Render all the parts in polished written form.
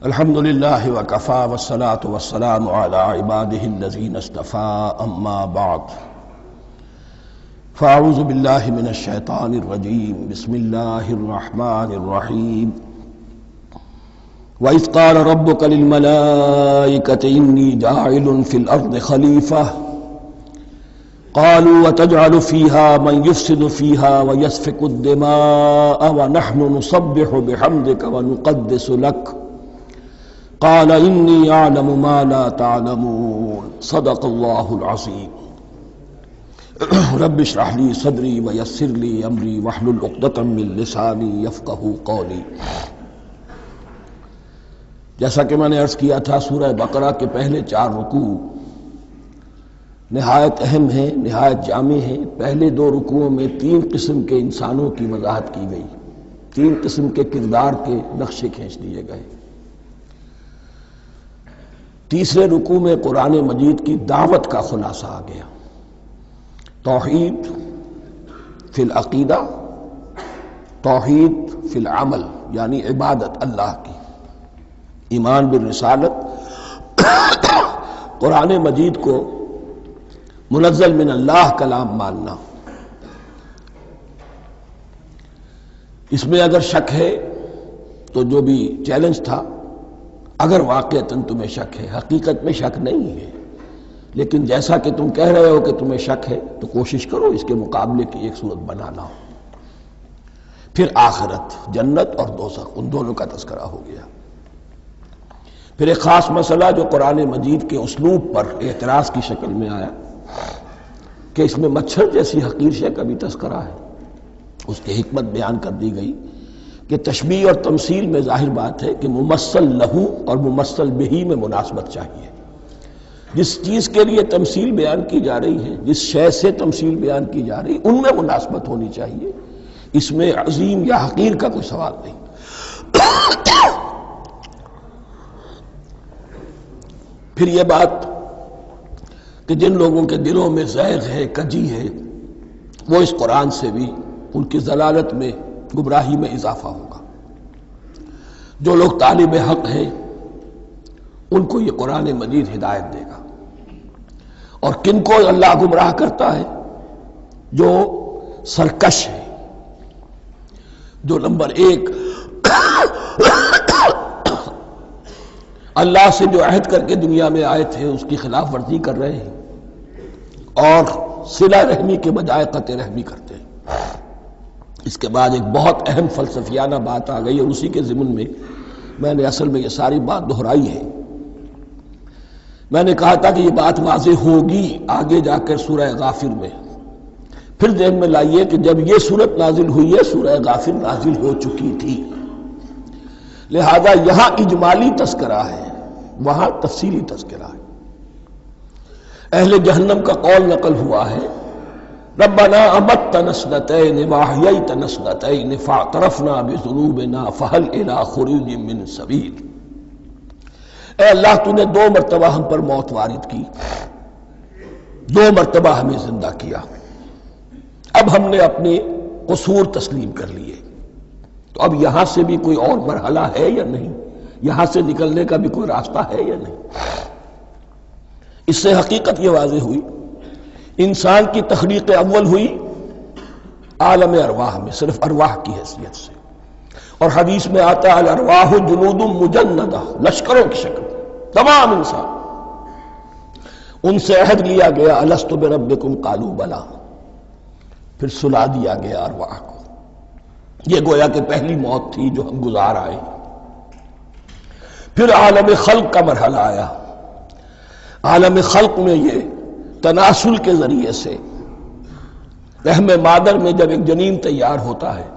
الحمد لله وكفى والصلاة والسلام على عباده الذين اصطفى أما بعد فأعوذ بالله من الشيطان الرجيم بسم الله الرحمن الرحيم وإذ قال ربك للملائكة إني جاعل في الأرض خليفة قالوا وتجعل فيها من يفسد فيها ويسفك الدماء ونحن نسبح بحمدك ونقدس لك قال إني أعلم ما لا تعلمون صدق الله العظيم رب اشرح لي صدري ويسر لي أمري واحلل عقدة من لساني يفقهوا قولي۔ جیسا کہ میں نے عرض کیا تھا، سورہ بقرہ کے پہلے 4 رکوع نہایت اہم ہیں، نہایت جامع ہیں۔ پہلے 2 رکوعوں میں 3 قسم کے انسانوں کی وضاحت کی گئی، 3 قسم کے کردار کے نقشے کھینچ دیے گئے۔ تیسرے رکوع میں قرآن مجید کی دعوت کا خلاصہ آ گیا، توحید فی العقیدہ، توحید فی العمل، یعنی عبادت اللہ کی، ایمان بالرسالت، قرآن مجید کو منزل من اللہ کلام ماننا۔ اس میں اگر شک ہے تو جو بھی چیلنج تھا، اگر واقعتاً تمہیں شک ہے، حقیقت میں شک نہیں ہے، لیکن جیسا کہ تم کہہ رہے ہو کہ تمہیں شک ہے تو کوشش کرو اس کے مقابلے کی ایک صورت بنانا ہو۔ پھر آخرت، جنت اور دوزخ، ان دونوں کا تذکرہ ہو گیا۔ پھر ایک خاص مسئلہ جو قرآن مجید کے اسلوب پر اعتراض کی شکل میں آیا کہ اس میں مچھر جیسی حقیر شے کا بھی تذکرہ ہے، اس کی حکمت بیان کر دی گئی کہ تشبیہ اور تمثیل میں ظاہر بات ہے کہ ممثل لہو اور ممثل بہی میں مناسبت چاہیے۔ جس چیز کے لیے تمثیل بیان کی جا رہی ہے، جس شے سے تمثیل بیان کی جا رہی ہے، ان میں مناسبت ہونی چاہیے، اس میں عظیم یا حقیر کا کوئی سوال نہیں۔ پھر یہ بات کہ جن لوگوں کے دلوں میں زیغ ہے، کجی ہے، وہ اس قرآن سے بھی ان کی ضلالت میں، گمراہی میں اضافہ ہوگا۔ جو لوگ طالب حق ہیں ان کو یہ قرآن مجید ہدایت دے گا، اور کن کو اللہ گمراہ کرتا ہے؟ جو سرکش ہے، جو نمبر 1 اللہ سے جو عہد کر کے دنیا میں آئے تھے اس کی خلاف ورزی کر رہے ہیں اور صلہ رحمی کے بجائے قطع رحمی کرتے ہیں۔ اس کے بعد ایک بہت اہم فلسفیانہ بات آ گئی، اور اسی کے ضمن میں میں نے اصل میں یہ ساری بات دہرائی ہے۔ میں نے کہا تھا کہ یہ بات واضح ہوگی آگے جا کر سورہ غافر میں۔ پھر ذہن میں لائیے کہ جب یہ صورت نازل ہوئی ہے، سورہ غافر نازل ہو چکی تھی، لہذا یہاں اجمالی تذکرہ ہے، وہاں تفصیلی تذکرہ ہے۔ اہل جہنم کا قول نقل ہوا ہے، ربنا امتنا اثنتین واحییتنا اثنتین فاعترفنا بذنوبنا فہل الی خروج من سبیل۔ اے اللہ، تو نے 2 مرتبہ ہم پر موت وارد کی، 2 مرتبہ ہمیں زندہ کیا، اب ہم نے اپنے قصور تسلیم کر لیے، تو اب یہاں سے بھی کوئی اور مرحلہ ہے یا نہیں؟ یہاں سے نکلنے کا بھی کوئی راستہ ہے یا نہیں؟ اس سے حقیقت یہ واضح ہوئی، انسان کی تخلیق اول ہوئی عالم ارواح میں، صرف ارواح کی حیثیت سے، اور حدیث میں آتا ہے الارواح جنود مجندہ، لشکروں کی شکل، تمام انسان۔ ان سے عہد لیا گیا الست بربکم قالوا بلی، پھر سلا دیا گیا ارواح کو۔ یہ گویا کہ پہلی موت تھی جو ہم گزار آئے۔ پھر عالم خلق کا مرحلہ آیا۔ عالم خلق میں یہ تناسل کے ذریعے سے رحم مادر میں جب ایک جنین تیار ہوتا ہے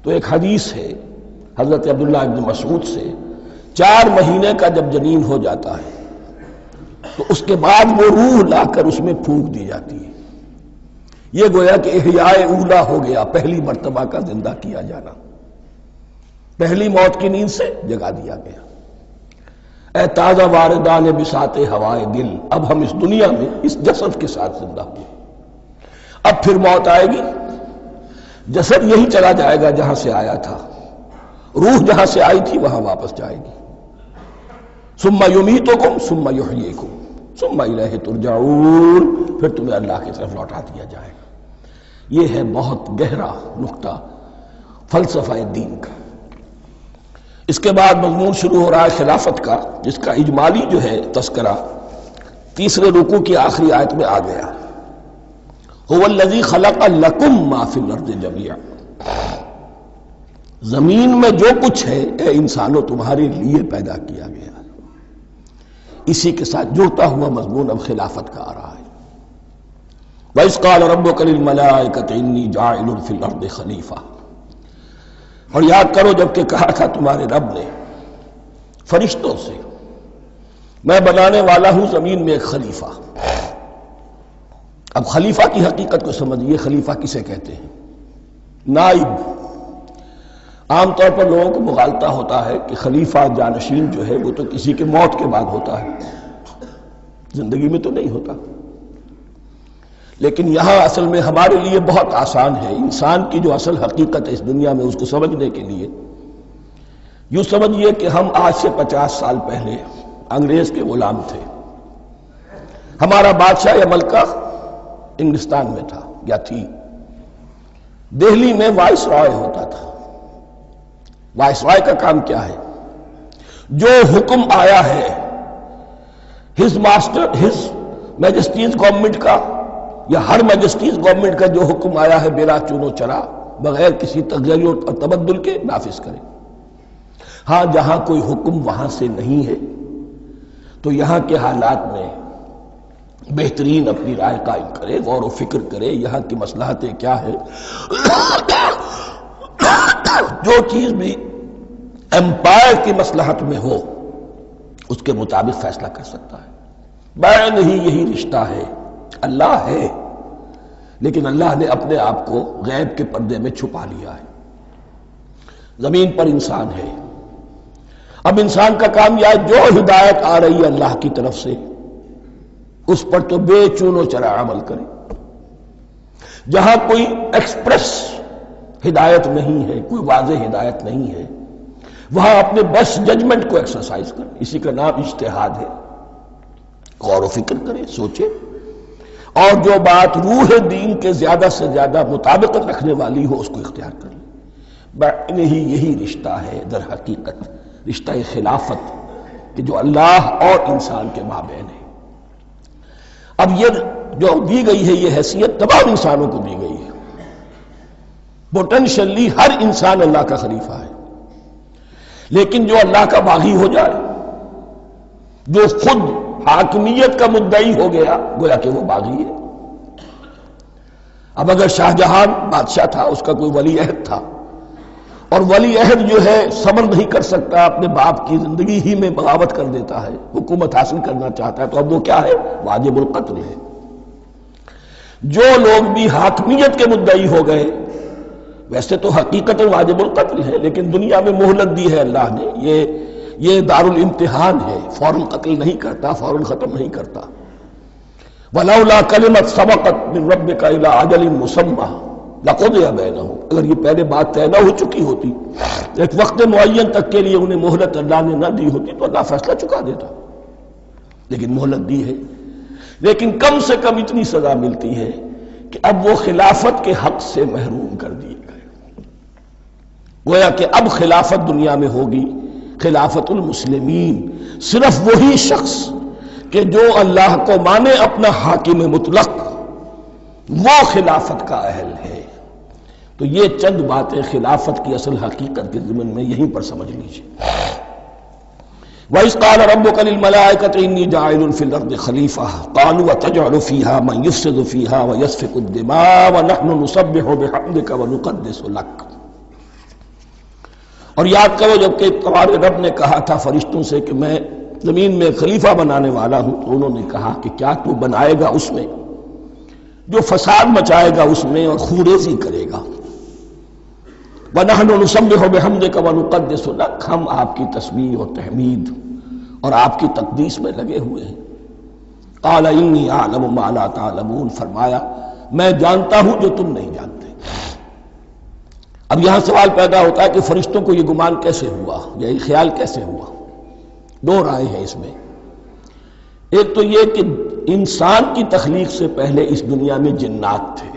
تو ایک حدیث ہے حضرت عبداللہ ابن مسعود سے، 4 مہینے کا جب جنین ہو جاتا ہے تو اس کے بعد وہ روح لا کر اس میں پھونک دی جاتی ہے۔ یہ گویا کہ احیاء اولا ہو گیا، پہلی مرتبہ کا زندہ کیا جانا، پہلی موت کی نیند سے جگا دیا گیا۔ اے تازہ واردان بساط ہوائے دل، اب ہم اس دنیا میں اس جسد کے ساتھ زندہ ہوئے، اب پھر موت آئے گی، جسد یہی چلا جائے گا جہاں سے آیا تھا، روح جہاں سے آئی تھی وہاں واپس جائے گی. ثم یمیتکم ثم یحییکم ثم الیہ ترجعون، پھر تمہیں اللہ کی طرف لوٹا دیا جائے گا. یہ ہے بہت گہرا نقطہ فلسفہ دین کا. اس کے بعد مضمون شروع ہو رہا ہے خلافت کا، جس کا اجمالی جو ہے تذکرہ تیسرے رکوع کی آخری آیت میں آ گیا. هو الذی خلق لکم ما فی الارض جمیعا، زمین میں جو کچھ ہے اے انسانوں تمہارے لیے پیدا کیا گیا. اسی کے ساتھ جڑتا ہوا مضمون اب خلافت کا آ رہا ہے. وَإِذْ قَالَ رَبُّكَ لِلْمَلَائِكَةِ إِنِّي جَاعِلٌ فِي الْأَرْضِ خَلِيفَةً، اور یاد کرو جب کہ کہا تھا تمہارے رب نے فرشتوں سے میں بنانے والا ہوں زمین میں ایک خلیفہ. اب خلیفہ کی حقیقت کو سمجھیے. خلیفہ کسے کہتے ہیں؟ نائب. عام طور پر لوگوں کو مغالطہ ہوتا ہے کہ خلیفہ جانشین جو ہے وہ تو کسی کے موت کے بعد ہوتا ہے، زندگی میں تو نہیں ہوتا. لیکن یہاں اصل میں ہمارے لیے بہت آسان ہے. انسان کی جو اصل حقیقت ہے اس دنیا میں، اس کو سمجھنے کے لیے یوں سمجھیے کہ ہم آج سے 50 سال پہلے انگریز کے غلام تھے. ہمارا بادشاہ یا ملکہ انگلستان میں تھا یا تھی. دہلی میں وائس رائے ہوتا تھا. وائس رائے کا کام کیا ہے؟ جو حکم آیا ہے ہز میجسٹیز گورنمنٹ کا یا ہر میجسٹیز گورنمنٹ کا جو حکم آیا ہے بلا چون و چرا، بغیر کسی تغیر اور تبدل کے نافذ کرے. ہاں جہاں کوئی حکم وہاں سے نہیں ہے تو یہاں کے حالات میں بہترین اپنی رائے قائم کرے، غور و فکر کرے یہاں کی مصلحتیں کیا ہے. جو چیز بھی امپائر کی مصلحت میں ہو اس کے مطابق فیصلہ کر سکتا ہے. بین ہی یہی رشتہ ہے. اللہ ہے لیکن اللہ نے اپنے آپ کو غیب کے پردے میں چھپا لیا ہے. زمین پر انسان ہے. اب انسان کا کام یہ ہے جو ہدایت آ رہی ہے اللہ کی طرف سے اس پر تو بے چون و چرا عمل کرے. جہاں کوئی ایکسپریس ہدایت نہیں ہے، کوئی واضح ہدایت نہیں ہے، وہاں اپنے بس ججمنٹ کو ایکسرسائز کرے. اسی کا نام اجتہاد ہے. غور و فکر کرے، سوچے، اور جو بات روح دین کے زیادہ سے زیادہ مطابقت رکھنے والی ہو اس کو اختیار کر لے. بین ہی یہی رشتہ ہے در حقیقت رشتہ خلافت کہ جو اللہ اور انسان کے مابین ہے. اب یہ جو دی گئی ہے یہ حیثیت تمام انسانوں کو دی گئی ہے. پوٹینشلی ہر انسان اللہ کا خلیفہ ہے. لیکن جو اللہ کا باغی ہو جائے، جو خود حاکمیت کا مدعی ہو گیا، گویا کہ وہ باغی ہے. اب اگر شاہ جہاں بادشاہ تھا، اس کا کوئی ولی عہد تھا، اور ولی عہد جو ہے صبر نہیں کر سکتا، اپنے باپ کی زندگی ہی میں بغاوت کر دیتا ہے، حکومت حاصل کرنا چاہتا ہے، تو اب وہ کیا ہے؟ واجب القتل ہے. جو لوگ بھی حاکمیت کے مدعی ہو گئے ویسے تو حقیقت واجب القتل ہے، لیکن دنیا میں مہلت دی ہے اللہ نے. یہ دار الامتحان ہے. فوراً قتل نہیں کرتا، فوراً ختم نہیں کرتا. وَلَوْلَا كَلِمَةٌ سَبَقَتْ مِنْ رَبِّكَ إِلَىٰ أَجَلٍ مُّسَمًّى لَقُضِيَ بَيْنَهُمْ، اگر یہ پہلے بات طے نہ ہو چکی ہوتی، ایک وقت معین تک کے لیے انہیں مہلت اللہ نے نہ دی ہوتی تو اللہ فیصلہ چکا دیتا. لیکن مہلت دی ہے. لیکن کم سے کم اتنی سزا ملتی ہے کہ اب وہ خلافت کے حق سے محروم کر دیے گئے. گویا کہ اب خلافت دنیا میں ہوگی خلافت المسلمین. صرف وہی شخص کہ جو اللہ کو مانے اپنا حاکم مطلق، وہ خلافت کا اہل ہے. تو یہ چند باتیں خلافت کی اصل حقیقت کے ضمن میں یہیں پر سمجھ لیجیے. وَإِذْ قَالَ رَبُّكَ لِلْمَلَائِكَةِ إِنِّي جَاعِلٌ فِي الْأَرْضِ خَلِيفَةً قَالُوا أَتَجْعَلُ فِيهَا مَن يُفْسِدُ فِيهَا وَيَسْفِكُ الدِّمَاءَ وَنَحْنُ نُسَبِّحُ بِحَمْدِكَ وَنُقَدِّسُ لَكَ. اور یاد کرو جب کہ تمہارے رب نے کہا تھا فرشتوں سے کہ میں زمین میں خلیفہ بنانے والا ہوں، تو انہوں نے کہا کہ کیا تو بنائے گا اس میں جو فساد مچائے گا اس میں اور خوریزی کرے گا. وَنَحْنُ نُسَبِّحُ بِحَمْدِكَ وَنُقَدِّسُ لَكَ، ہم آپ کی تسبیح اور تحمید اور آپ کی تقدیس میں لگے ہوئے ہیں. قَالَ إِنِّي أَعْلَمُ مَا لَا تَعْلَمُونَ، فرمایا میں جانتا ہوں جو تم نہیں جانتے. اب یہاں سوال پیدا ہوتا ہے کہ فرشتوں کو یہ گمان کیسے ہوا یا یہ خیال کیسے ہوا؟ دو رائے ہیں اس میں۔ ایک تو یہ کہ انسان کی تخلیق سے پہلے اس دنیا میں جنات تھے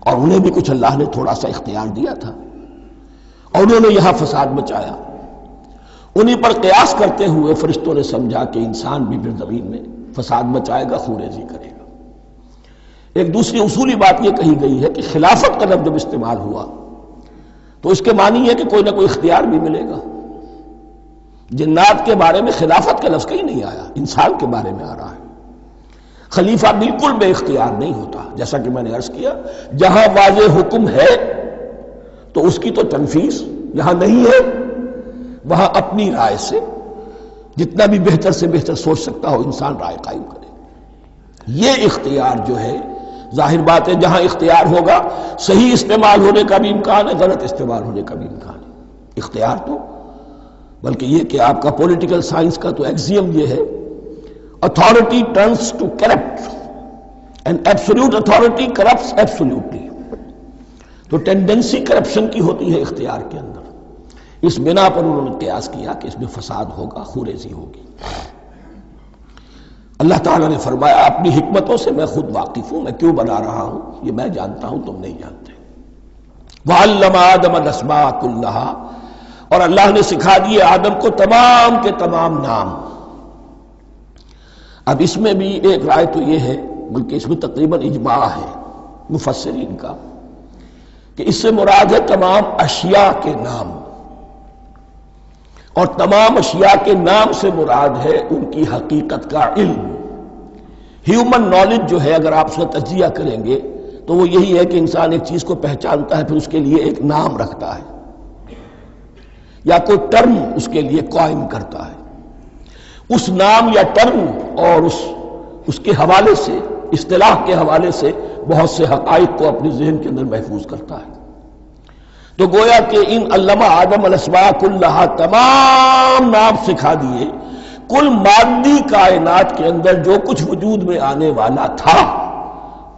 اور انہیں بھی کچھ اللہ نے تھوڑا سا اختیار دیا تھا اور انہوں نے یہاں فساد مچایا۔ انہی پر قیاس کرتے ہوئے فرشتوں نے سمجھا کہ انسان بھی پھر زمین میں فساد مچائے گا، خوریزی کرے گا۔ ایک دوسری اصولی بات یہ کہی گئی ہے کہ خلافت کا لفظ جب استعمال ہوا تو اس کے معنی ہے کہ کوئی نہ کوئی اختیار بھی ملے گا۔ جنات کے بارے میں خلافت کا لفظ کہیں نہیں آیا، انسان کے بارے میں آ رہا ہے۔ خلیفہ بالکل بے اختیار نہیں ہوتا، جیسا کہ میں نے عرض کیا، جہاں واضح حکم ہے تو اس کی تو تنفیذ، جہاں نہیں ہے وہاں اپنی رائے سے جتنا بھی بہتر سے بہتر سوچ سکتا ہو انسان رائے قائم کرے۔ یہ اختیار جو ہے، ظاہر بات ہے جہاں اختیار ہوگا صحیح استعمال ہونے کا بھی امکان ہے، غلط استعمال ہونے کا بھی امکان ہے۔ اختیار تو بلکہ یہ کہ آپ کا پولیٹیکل سائنس کا تو ایکسیم یہ ہے، authority turns to corrupt and absolute authority corrupts absolutely۔ تو ٹینڈنسی کرپشن کی ہوتی ہے اختیار کے اندر۔ اس بنا پر انہوں نے قیاس کیا کہ اس میں فساد ہوگا، خوریزی ہوگی۔ اللہ تعالیٰ نے فرمایا اپنی حکمتوں سے میں خود واقف ہوں، میں کیوں بنا رہا ہوں یہ میں جانتا ہوں، تم نہیں جانتے۔ وَعَلَّمَ آدَمَ الْأَسْمَاءَ كُلَّهَا، اور اللہ نے سکھا دیے آدم کو تمام کے تمام نام۔ اب اس میں بھی ایک رائے تو یہ ہے، بلکہ اس میں تقریباً اجماع ہے مفسرین کا، کہ اس سے مراد ہے تمام اشیاء کے نام، اور تمام اشیاء کے نام سے مراد ہے ان کی حقیقت کا علم۔ ہیومن نالج جو ہے، اگر آپ اس کا تجزیہ کریں گے تو وہ یہی ہے کہ انسان ایک چیز کو پہچانتا ہے، پھر اس کے لیے ایک نام رکھتا ہے یا کوئی ٹرم اس کے لیے قائم کرتا ہے۔ اس نام یا ٹرم اور اس کے حوالے سے، اصطلاح کے حوالے سے بہت سے حقائق کو اپنے ذہن کے اندر محفوظ کرتا ہے۔ تو گویا کہ ان علمہ آدم الاسماء کلہا، تمام نام سکھا دیے کل مادی کائنات کے اندر جو کچھ وجود میں آنے والا تھا،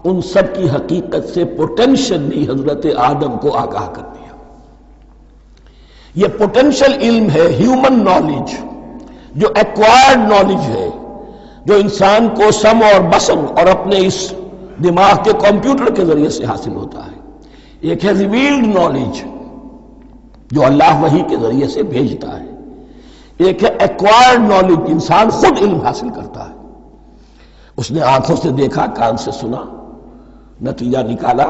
ان سب کی حقیقت سے پوٹینشلی حضرت آدم کو آگاہ کر دیا۔ یہ پوٹینشل علم ہے، ہیومن نالج، جو ایکوائرڈ نالج ہے، جو انسان کو سم اور بسم اور اپنے اس دماغ کے کمپیوٹر کے ذریعے سے حاصل ہوتا ہے۔ ایک ہے ریویلڈ نالج جو اللہ وحی کے ذریعے سے بھیجتا ہے، ایک ہے ایکوائرڈ نالج، انسان خود علم حاصل کرتا ہے۔ اس نے آنکھوں سے دیکھا، کان سے سنا، نتیجہ نکالا،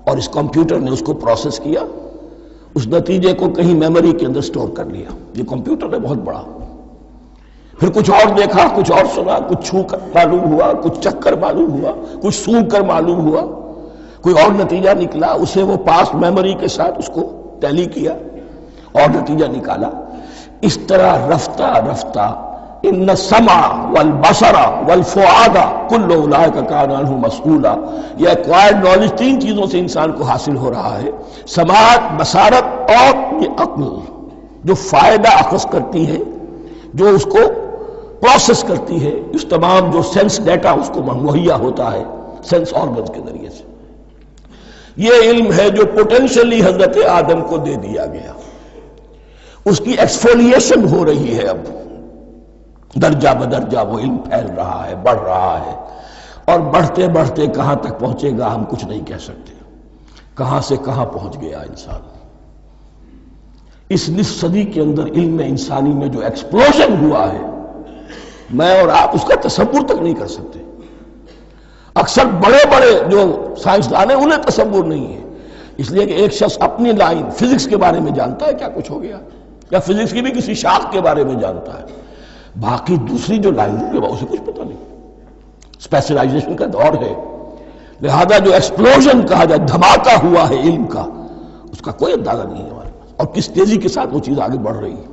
اور اس کمپیوٹر نے اس کو پروسیس کیا، اس نتیجے کو کہیں میموری کے اندر سٹور کر لیا۔ یہ کمپیوٹر ہے بہت بڑا۔ پھر کچھ اور دیکھا، کچھ اور سنا، کچھ چھو کر معلوم ہوا، کچھ چکھ کر معلوم ہوا، کچھ سونگھ کر معلوم ہوا، کوئی اور نتیجہ نکلا، اسے وہ پاس میموری کے ساتھ اس کو ٹیلی کیا اور نتیجہ نکالا۔ اس طرح رفتہ رفتہ ان السمع والبصر والفؤاد کل اولئک کان عنہ مسئولا، یہ ایکوائرڈ نالج تین چیزوں سے انسان کو حاصل ہو رہا ہے، سماعت، بصارت اور یہ عقل، جو فائدہ اخذ کرتی ہے، جو اس کو پروسیس کرتی ہے، اس تمام جو سینس ڈیٹا اس کو مہیا ہوتا ہے سینس آرگنز کے ذریعے سے۔ یہ علم ہے جو پوٹینشلی حضرت آدم کو دے دیا گیا۔ اس کی ایکسفولیشن ہو رہی ہے، اب درجہ بدرجہ وہ علم پھیل رہا ہے، بڑھ رہا ہے، اور بڑھتے بڑھتے کہاں تک پہنچے گا ہم کچھ نہیں کہہ سکتے۔ کہاں سے کہاں پہنچ گیا انسان۔ اس نصف صدی کے اندر علم انسانی میں جو ایکسپلوژن ہوا ہے، میں اور آپ اس کا تصور تک نہیں کر سکتے۔ اکثر بڑے بڑے جو سائنسدان ہیں انہیں تصور نہیں ہے، اس لیے کہ ایک شخص اپنی لائن فزکس کے بارے میں جانتا ہے کیا کچھ ہو گیا، یا فزکس کی بھی کسی شاخ کے بارے میں جانتا ہے، باقی دوسری جو لائن ہے اسے کچھ پتہ نہیں۔ اسپیشلائزیشن کا دور ہے، لہذا جو ایکسپلوژن کہا جائے، دھماکہ ہوا ہے علم کا، اس کا کوئی اندازہ نہیں ہے ہمارے پاس، اور کس تیزی کے ساتھ وہ چیز آگے بڑھ رہی ہے،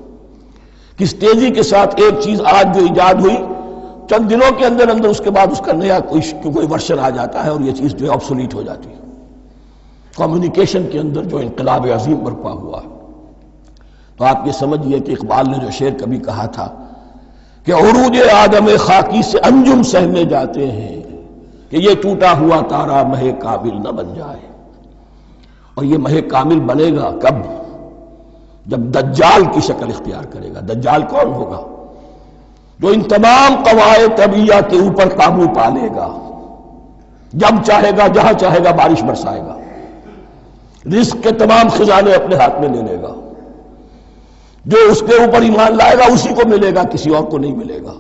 کس تیزی کے ساتھ ایک چیز آج جو ایجاد ہوئی چند دنوں کے اندر اندر اس کے بعد اس کا نیا کوئی ورشن آ جاتا ہے اور یہ چیز جو ہے آبسولیٹ ہو جاتی ہے۔ کمیونیکیشن کے اندر جو انقلاب عظیم برپا ہوا ہے، تو آپ یہ سمجھیے کہ اقبال نے جو شعر کبھی کہا تھا کہ عروج آدم خاکی سے انجم سہمے جاتے ہیں کہ یہ ٹوٹا ہوا تارا مہ کامل نہ بن جائے، اور یہ مہ کامل بنے گا کب؟ جب دجال کی شکل اختیار کرے گا۔ دجال کون ہوگا؟ جو ان تمام قواعد طبیعہ کے اوپر قابو پا لے گا، جب چاہے گا جہاں چاہے گا بارش برسائے گا، رزق کے تمام خزانے اپنے ہاتھ میں لے لے گا، جو اس کے اوپر ایمان لائے گا اسی کو ملے گا، کسی اور کو نہیں ملے گا،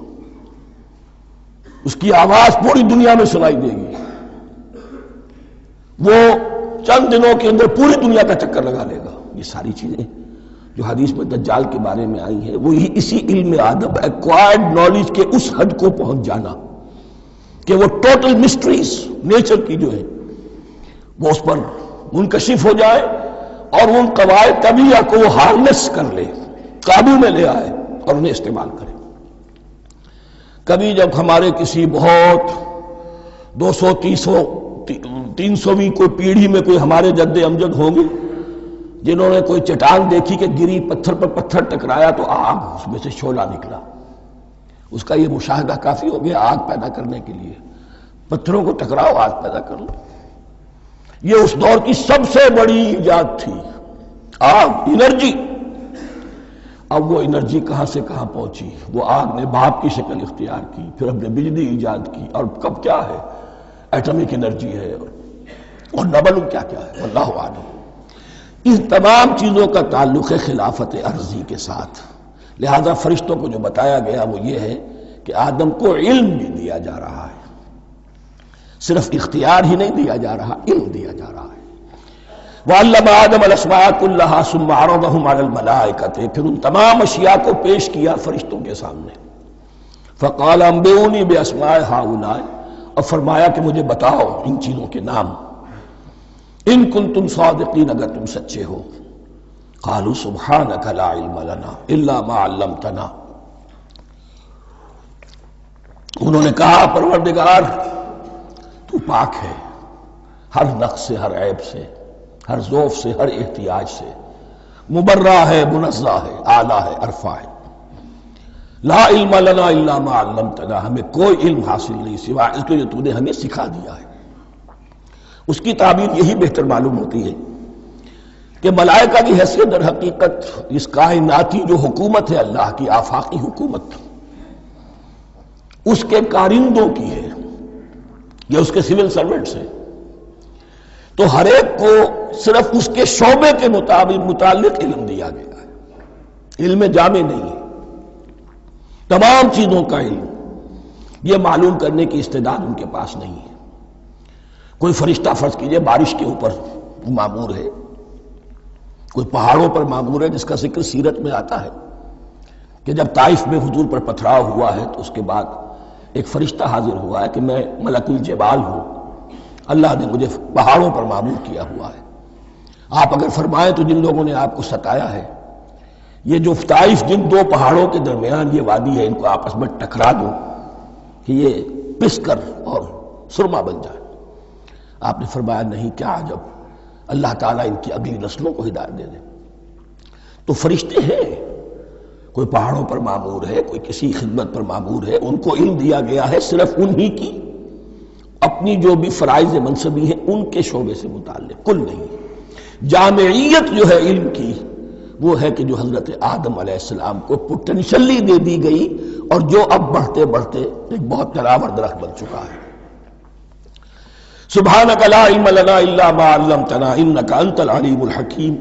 اس کی آواز پوری دنیا میں سنائی دے گی، وہ چند دنوں کے اندر پوری دنیا کا چکر لگا لے گا۔ یہ ساری چیزیں جو حدیث میں دجال کے بارے میں آئی ہیں وہی اسی علم آدم ایکوائرڈ نالج کے اس حد کو پہنچ جانا کہ وہ ٹوٹل مسٹریز نیچر کی جو ہے وہ اس پر منکشف ہو جائے اور ان قواعد طبیعہ کو وہ ہارنس کر لے، قابو میں لے آئے اور انہیں استعمال کرے۔ کبھی جب ہمارے کسی بہت 200-300ویں کوئی پیڑھی میں کوئی ہمارے جد امجد ہوں گے جنہوں نے کوئی چٹان دیکھی کہ گری، پتھر پر پتھر ٹکرایا تو آگ اس میں سے شعلہ نکلا، اس کا یہ مشاہدہ کافی ہو گیا آگ پیدا کرنے کے لیے۔ پتھروں کو ٹکراؤ آگ پیدا کر لو، یہ اس دور کی سب سے بڑی ایجاد تھی، آگ، انرجی۔ اب وہ انرجی کہاں سے کہاں پہنچی؟ وہ آگ نے بھاپ کی شکل اختیار کی، پھر ہم نے بجلی ایجاد کی، اور کب کیا ہے؟ ایٹمک انرجی ہے اور نہ معلوم کیا کیا ہے، واللہ اعلم۔ ان تمام چیزوں کا تعلق ہے خلافت ارضی کے ساتھ، لہذا فرشتوں کو جو بتایا گیا وہ یہ ہے کہ آدم کو علم بھی دیا جا رہا ہے، صرف اختیار ہی نہیں دیا جا رہا، علم دیا جا رہا ہے۔ وَعَلَّمَ آدَمَ الْأَسْمَاءَ كُلَّهَا ثُمَّ عَرَضَهُمْ عَلَى الْمَلَائِكَةِ، پھر ان تمام اشیاء کو پیش کیا فرشتوں کے سامنے۔ فَقَالَ أَنبِئُونِي بِأَسْمَاءِ هَؤُلَاءِ، اور فرمایا کہ مجھے بتاؤ ان چیزوں کے نام، ان کنتم صادقین، اگر تم سچے ہو۔ قالوا سبحانك لا علم لنا الا ما علمتنا، انہوں نے کہا پروردگار تو پاک ہے ہر نقص سے، ہر عیب سے، ہر ضعف سے، ہر احتیاج سے، مبرہ ہے، منزہ ہے، اعلیٰ ہے، ارفع ہے۔ لا علم لنا الا ما علمتنا، ہمیں کوئی علم حاصل نہیں سوائے اس کو جو تو نے ہمیں سکھا دیا ہے۔ اس کی تعبیر یہی بہتر معلوم ہوتی ہے کہ ملائکہ کی حیثیت در حقیقت اس کائناتی جو حکومت ہے اللہ کی، آفاقی حکومت، اس کے کارندوں کی ہے، یہ اس کے سول سرونٹس ہیں، تو ہر ایک کو صرف اس کے شعبے کے متعلق علم دیا گیا ہے، علم جامع نہیں ہے، تمام چیزوں کا علم یہ معلوم کرنے کی استعداد ان کے پاس نہیں ہے۔ کوئی فرشتہ فرض کیجئے بارش کے اوپر مامور ہے، کوئی پہاڑوں پر مامور ہے، جس کا ذکر سیرت میں آتا ہے کہ جب طائف میں حضور پر پتھراؤ ہوا ہے تو اس کے بعد ایک فرشتہ حاضر ہوا ہے کہ میں ملک الجبال ہوں، اللہ نے مجھے پہاڑوں پر مامور کیا ہوا ہے، آپ اگر فرمائیں تو جن لوگوں نے آپ کو ستایا ہے، یہ جو طائف جن دو پہاڑوں کے درمیان یہ وادی ہے، ان کو آپس میں ٹکرا دو کہ یہ پس کر اور سرما بن جائے۔ آپ نے فرمایا نہیں، کیا عجب، اللہ تعالیٰ ان کی اگلی نسلوں کو ہدایت دے دے۔ تو فرشتے ہیں، کوئی پہاڑوں پر مامور ہے، کوئی کسی خدمت پر مامور ہے، ان کو علم دیا گیا ہے صرف انہی کی اپنی جو بھی فرائض منصبی ہیں ان کے شعبے سے متعلق، کل نہیں۔ جامعیت جو ہے علم کی وہ ہے کہ جو حضرت آدم علیہ السلام کو پوٹینشلی دے دی گئی اور جو اب بڑھتے بڑھتے ایک بہت تلاور درخت بن چکا ہے۔ سبحانک لا علم لنا الا ما علمتنا انک انت العلیم الحکیم،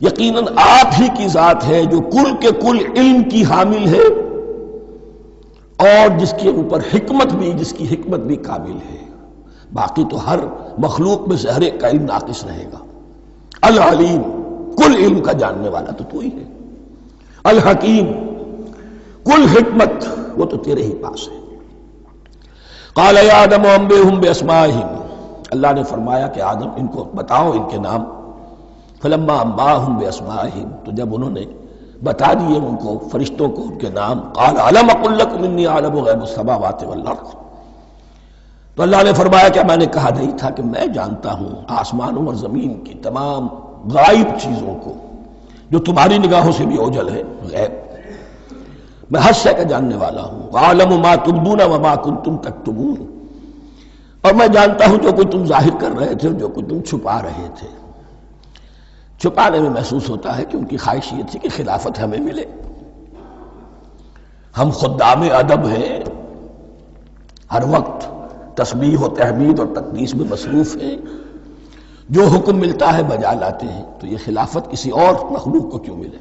یقیناً آپ ہی کی ذات ہے جو کل کے کل علم کی حامل ہے اور جس کے اوپر حکمت بھی، جس کی حکمت بھی کامل ہے، باقی تو ہر مخلوق میں سے ہر ایک کا علم ناقص رہے گا۔ العلیم، کل علم کا جاننے والا تو ہی ہے، الحکیم، کل حکمت وہ تو تیرے ہی پاس ہے۔ قال یا آدم انبئہم باسمائہم، اللہ نے فرمایا کہ آدم ان کو بتاؤ ان کے نام۔ فلما انباہم باسمائہم، تو جب انہوں نے بتا دیے ان کو، فرشتوں کو، ان کے نام، قال الم اقل لکم انی اعلم غیب السماوات والارض، تو اللہ نے فرمایا کہ میں نے کہا نہیں تھا کہ میں جانتا ہوں آسمانوں اور زمین کی تمام غائب چیزوں کو جو تمہاری نگاہوں سے بھی اوجھل ہے، غیب، میں ہر شے کا جاننے والا ہوں۔ وَأَعْلَمُ مَا تُبْدُونَ وَمَا كُنْتُمْ تَكْتُمُونَ، اور میں جانتا ہوں جو کچھ تم ظاہر کر رہے تھے، جو کچھ تم چھپا رہے تھے، چھپانے میں محسوس ہوتا ہے کہ ان کی خواہش یہ تھی کہ خلافت ہمیں ملے۔ ہم خدام ادب ہیں، ہر وقت تسبیح و تحمید اور تقدیس میں مصروف ہیں، جو حکم ملتا ہے بجا لاتے ہیں، تو یہ خلافت کسی اور مخلوق کو کیوں ملے؟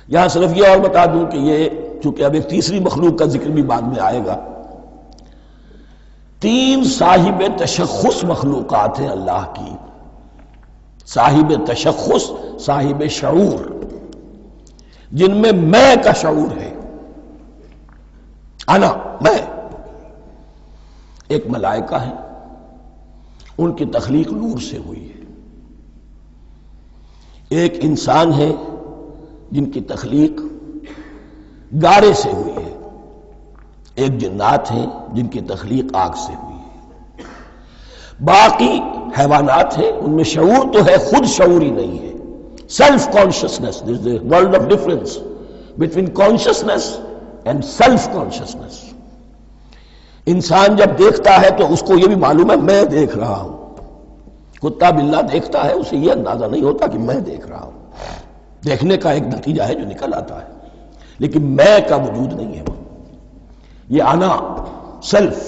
یہاں صرف یہ اور بتا دوں کہ یہ چونکہ اب ایک تیسری مخلوق کا ذکر بھی بعد میں آئے گا، 3 صاحب تشخص مخلوقات ہیں اللہ کی، صاحب تشخص، صاحب شعور، جن میں میں کا شعور ہے، انا، میں۔ ایک ملائکہ ہے، ان کی تخلیق نور سے ہوئی ہے۔ ایک انسان ہے جن کی تخلیق گارے سے ہوئی ہے۔ ایک جنات ہیں جن کی تخلیق آگ سے ہوئی ہے۔ باقی حیوانات ہیں، ان میں شعور تو ہے، خود شعور ہی نہیں ہے۔ Self consciousness, there is a world of difference between consciousness and self consciousness. انسان جب دیکھتا ہے تو اس کو یہ بھی معلوم ہے میں دیکھ رہا ہوں۔ کتا بلہ دیکھتا ہے، اسے یہ اندازہ نہیں ہوتا کہ میں دیکھ رہا ہوں، دیکھنے کا ایک نتیجہ ہے جو نکل آتا ہے، لیکن میں کا وجود نہیں ہے۔ یہ انا، سیلف،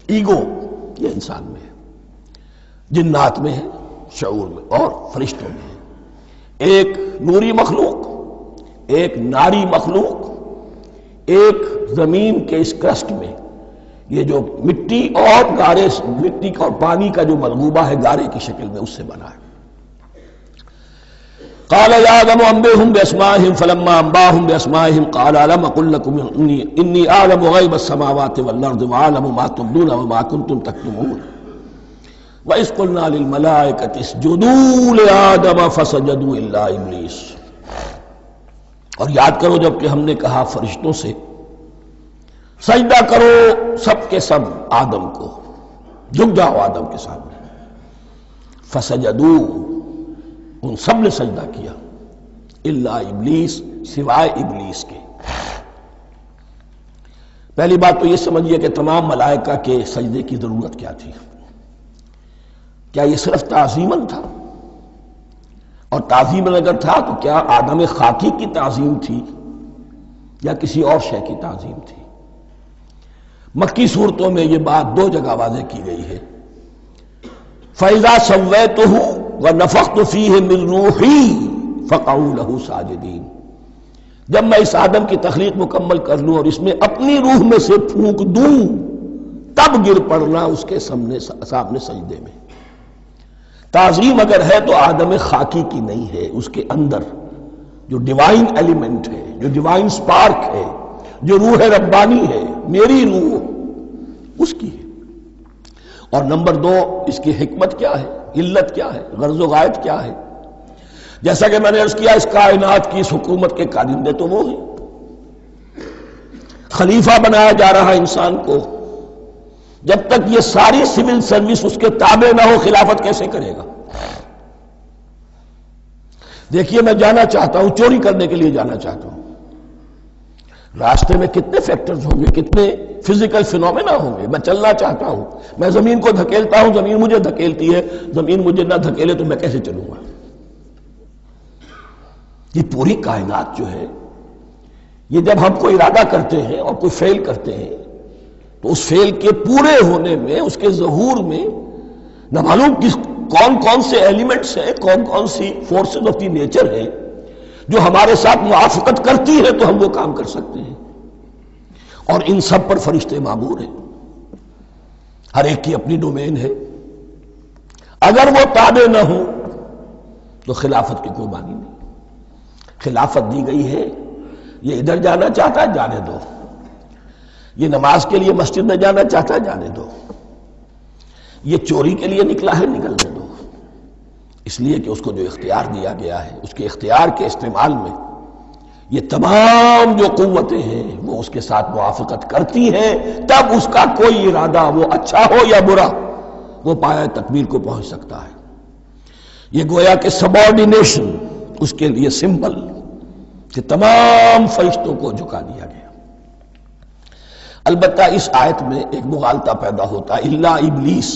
ایگو، یہ انسان میں ہے، جنات میں ہے، شعور میں، اور فرشتوں میں ہے۔ ایک نوری مخلوق، ایک ناری مخلوق، ایک زمین کے اس کرسٹ میں، یہ جو مٹی اور گارے، مٹی اور پانی کا جو ملغوبہ ہے گارے کی شکل میں، اس سے بنا ہے۔ قال يا آدم انبئهم بأسمائهم فلما انبأهم بأسمائهم قال ألم أقل لكم إني أعلم غيب السماوات والأرض وأعلم ما تبدون وما كنتم تكتمون وإذ قلنا للملائكة اسجدوا لآدم فسجدوا إلا إبليس۔ اور یاد کرو جب کہ ہم نے کہا فرشتوں سے سجدہ کرو سب کے سب آدم کو، جھک جاؤ آدم کے سامنے، فسجدوا، ان سب نے سجدہ کیا، الا ابلیس، سوائے ابلیس کے۔ پہلی بات تو یہ سمجھیے کہ تمام ملائکہ کے سجدے کی ضرورت کیا تھی؟ کیا یہ صرف تعظیماً تھا؟ اور تعظیماً اگر تھا تو کیا آدم خاکی کی تعظیم تھی یا کسی اور شے کی تعظیم تھی؟ مکی صورتوں میں یہ بات 2 جگہ واضح کی گئی ہے۔ فَإِذَا سَوَّيْتُهُ وَنَفَخْتُ فِيهِ مِن رُوحِي فَقَعُوا لَهُ سَاجِدِينَ، جب میں اس آدم کی تخلیق مکمل کر لوں اور اس میں اپنی روح میں سے پھونک دوں، تب گر پڑنا اس کے سامنے سجدے میں۔ تعظیم اگر ہے تو آدم خاکی کی نہیں ہے، اس کے اندر جو ڈیوائن ایلیمنٹ ہے، جو ڈیوائن سپارک ہے، جو روح ربانی ہے، میری روح، اس کی ہے۔ اور نمبر 2، اس کی حکمت کیا ہے، علت کیا ہے، غرض و غایت کیا ہے؟ جیسا کہ میں نے عرض کیا، اس کائنات کی اس حکومت کے کارندے تو وہ ہیں۔ خلیفہ بنایا جا رہا انسان کو، جب تک یہ ساری سول سروس اس کے تابع نہ ہو، خلافت کیسے کرے گا؟ دیکھیے میں جانا چاہتا ہوں، چوری کرنے کے لیے جانا چاہتا ہوں، راستے میں کتنے فیکٹرز ہوں گے، کتنے فزیکل فینومینا ہوں گے۔ میں چلنا چاہتا ہوں، میں زمین کو دھکیلتا ہوں، زمین مجھے دھکیلتی ہے، زمین مجھے نہ دھکیلے تو میں کیسے چلوں گا؟ یہ پوری کائنات جو ہے، یہ جب ہم کوئی ارادہ کرتے ہیں اور کوئی فعل کرتے ہیں تو اس فعل کے پورے ہونے میں، اس کے ظہور میں نہ معلوم کون کون سے ایلیمنٹس ہیں، کون کون سی فورسز آف دی نیچر ہیں جو ہمارے ساتھ موافقت کرتی ہے تو ہم وہ کام کر سکتے ہیں۔ اور ان سب پر فرشتے مامور ہیں، ہر ایک کی اپنی ڈومین ہے۔ اگر وہ تابع نہ ہوں تو خلافت کی کوئی معنی نہیں۔ خلافت دی گئی ہے، یہ ادھر جانا چاہتا ہے جانے دو، یہ نماز کے لیے مسجد میں جانا چاہتا ہے جانے دو، یہ چوری کے لیے نکلا ہے نکلنے دو، اس لیے کہ اس کو جو اختیار دیا گیا ہے، اس کے اختیار کے استعمال میں یہ تمام جو قوتیں ہیں وہ اس کے ساتھ موافقت کرتی ہیں، تب اس کا کوئی ارادہ، وہ اچھا ہو یا برا، وہ پایہ تکمیل کو پہنچ سکتا ہے۔ یہ گویا کہ سبارڈینیشن اس کے لیے سمبل کہ تمام فرشتوں کو جھکا دیا گیا۔ البتہ اس آیت میں ایک مغالطہ پیدا ہوتا ہے، الا ابلیس،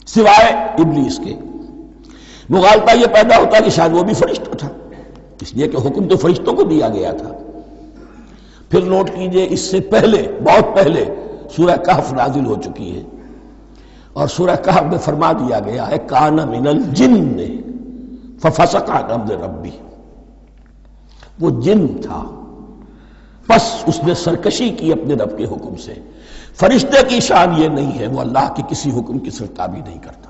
سوائے ابلیس کے۔ مغالطہ یہ پیدا ہوتا ہے کہ شاید وہ بھی فرشتہ تھا، اس لیے کہ حکم تو فرشتوں کو دیا گیا تھا۔ پھر نوٹ کیجئے اس سے پہلے، بہت پہلے سورہ کہف نازل ہو چکی ہے، اور سورہ کہف میں فرما دیا گیا ہے کان من الجن ففسق عن امر ربی، وہ جن تھا پس اس نے سرکشی کی اپنے رب کے حکم سے۔ فرشتے کی شان یہ نہیں ہے، وہ اللہ کے کسی حکم کی سرتابی نہیں کرتا۔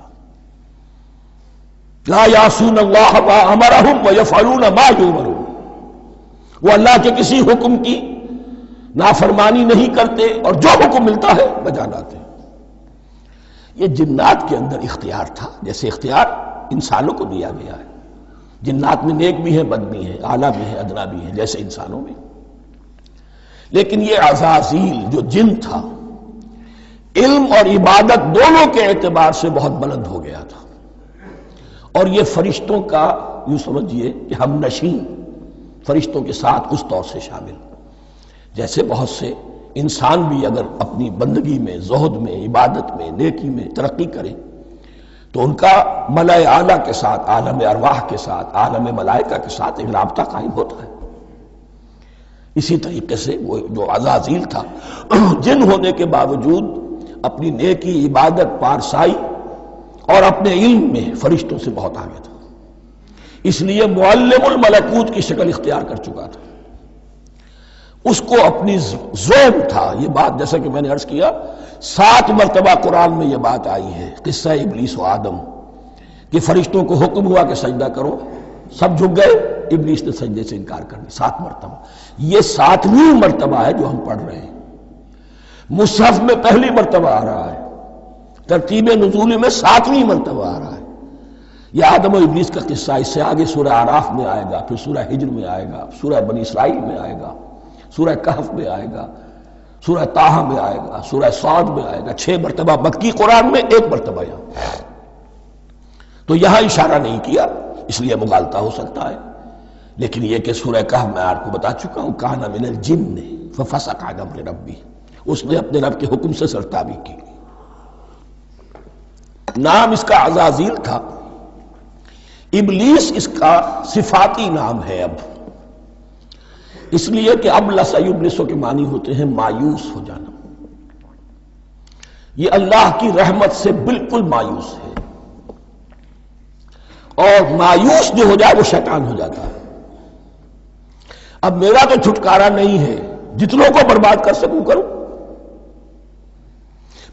لا یعصون اللہ ما امرہم ویفعلون ما یؤمرون، وہ اللہ کے کسی حکم کی نافرمانی نہیں کرتے اور جو حکم ملتا ہے بجا لاتے۔ یہ جنات کے اندر اختیار تھا، جیسے اختیار انسانوں کو دیا گیا ہے۔ جنات میں نیک بھی ہیں، بد بھی ہیں، اعلیٰ بھی ہیں، ادنا بھی ہیں، جیسے انسانوں میں۔ لیکن یہ عزازیل جو جن تھا، علم اور عبادت دونوں کے اعتبار سے بہت بلند ہو گیا تھا، اور یہ فرشتوں کا یوں سمجھیے کہ ہم نشین، فرشتوں کے ساتھ اس طور سے شامل، جیسے بہت سے انسان بھی اگر اپنی بندگی میں، زہد میں، عبادت میں، نیکی میں ترقی کریں تو ان کا ملائے اعلیٰ کے ساتھ، عالم ارواح کے ساتھ، عالم ملائکہ کے ساتھ ایک رابطہ قائم ہوتا ہے۔ اسی طریقے سے وہ جو عزازیل تھا، جن ہونے کے باوجود اپنی نیکی، عبادت، پارسائی اور اپنے علم میں فرشتوں سے بہت آگے تھا، اس لیے معلم الملکوت کی شکل اختیار کر چکا تھا۔ اس کو اپنی زوم تھا، یہ بات جیسا کہ میں نے عرض کیا 7 مرتبہ قرآن میں یہ بات آئی ہے، قصہ ابلیس و آدم، کہ فرشتوں کو حکم ہوا کہ سجدہ کرو، سب جھک گئے، ابلیس نے سجدے سے انکار کر دیا 7 مرتبہ۔ یہ 7ویں مرتبہ ہے جو ہم پڑھ رہے ہیں، مصحف میں پہلی مرتبہ آ رہا ہے، ترتیب نزول میں 7ویں مرتبہ آ رہا ہے۔ یہ آدم و ابلیس کا قصہ اس سے آگے سورہ اعراف میں آئے گا، پھر سورہ ہجر میں آئے گا، سورہ بنی اسرائیل میں آئے گا، سورہ کہف میں آئے گا، سورہ طٰہٰ میں آئے گا، سورہ صاد میں آئے گا، 6 مرتبہ مکی قرآن میں، 1 مرتبہ یہاں۔ تو یہاں اشارہ نہیں کیا، اس لیے مغالطہ ہو سکتا ہے، لیکن یہ کہ سورہ کہف میں آپ کو بتا چکا ہوں کان من الجن ففسق عن امر ربی، اس نے اپنے رب کے حکم سے سرتابی کی۔ نام اس کا عزازیل تھا، ابلیس اس کا صفاتی نام ہے اب، اس لیے کہ اب لسیبلسو کے معنی ہوتے ہیں مایوس ہو جانا۔ یہ اللہ کی رحمت سے بالکل مایوس ہے، اور مایوس جو ہو جائے وہ شیطان ہو جاتا ہے۔ اب میرا تو چھٹکارا نہیں ہے، جتنوں کو برباد کر سکوں کروں،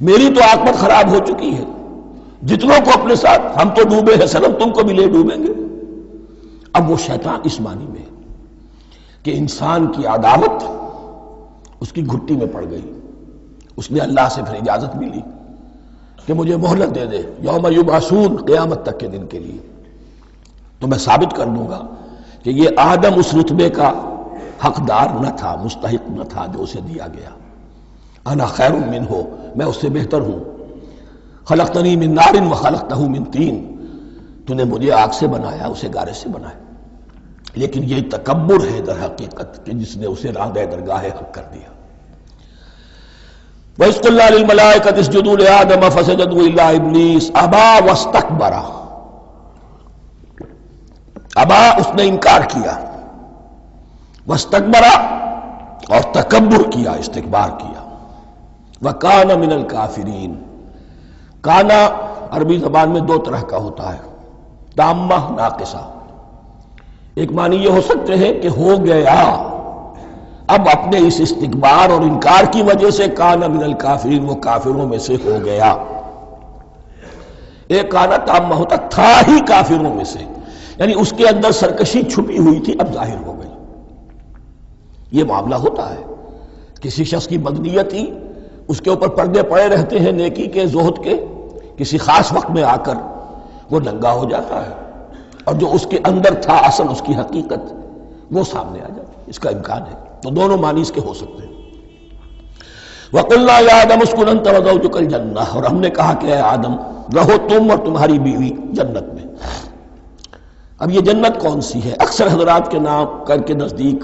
میری تو عاقبت خراب ہو چکی ہے، جتنوں کو اپنے ساتھ، ہم تو ڈوبے ہیں سنم، تم کو بھی لے ڈوبیں گے۔ اب وہ شیطان اس معنی میں کہ انسان کی عداوت اس کی گھٹی میں پڑ گئی، اس نے اللہ سے پھر اجازت بھی لی کہ مجھے مہلت دے دے، یوم یبعثون، قیامت تک کے دن کے لیے، تو میں ثابت کر دوں گا کہ یہ آدم اس رتبے کا حقدار نہ تھا، مستحق نہ تھا جو اسے دیا گیا۔ انا خیر منہ، میں اس سے بہتر ہوں۔ خلقتنی من نار وخلقتہ من طین، تو نے مجھے آگ سے بنایا، اسے گارے سے بنایا۔ لیکن یہ تکبر ہے در حقیقت کہ جس نے اسے راندہ درگاہ حق کر دیا۔ وَإِذْ قُلْنَا لِلْمَلَائِكَةِ اسْجُدُوا لِآدَمَ فَسَجَدُوا إِلَّا إِبْلِيسَ أَبَىٰ وَاسْتَكْبَرَ، ابا اس نے انکار کیا، واستکبر اور تکبر کیا، استکبار کیا، وَكَانَ مِنَ الْكَافِرِينَ۔ کانا عربی زبان میں 2 طرح کا ہوتا ہے، تامہ، ناقصہ۔ ایک معنی یہ ہو سکتے ہیں کہ ہو گیا، اب اپنے اس استکبار اور انکار کی وجہ سے کانا من الکافرین، وہ کافروں میں سے ہو گیا۔ ایک کانا تامہ ہوتا تھا ہی کافروں میں سے، یعنی اس کے اندر سرکشی چھپی ہوئی تھی، اب ظاہر ہو گئی۔ یہ معاملہ ہوتا ہے، کسی شخص کی بدنیت ہی اس کے اوپر پردے پڑے رہتے ہیں نیکی کے، زہد کے، کسی خاص وقت میں آ کر وہ ننگا ہو جاتا ہے، اور جو اس کے اندر تھا اصل اس کی حقیقت وہ سامنے آ جاتی ہے، اس کا امکان ہے۔ تو دونوں معنی اس کے ہو سکتے ہیں۔ وَقُلْنَا يَا آدَمُ اسْكُنْ أَنْتَ وَزَوْجُكَ الْجَنَّةَ، اور ہم نے کہا کہ اے آدم رہو تم اور تمہاری بیوی جنت میں۔ اب یہ جنت کون سی ہے؟ اکثر حضرات کے نام کر کے نزدیک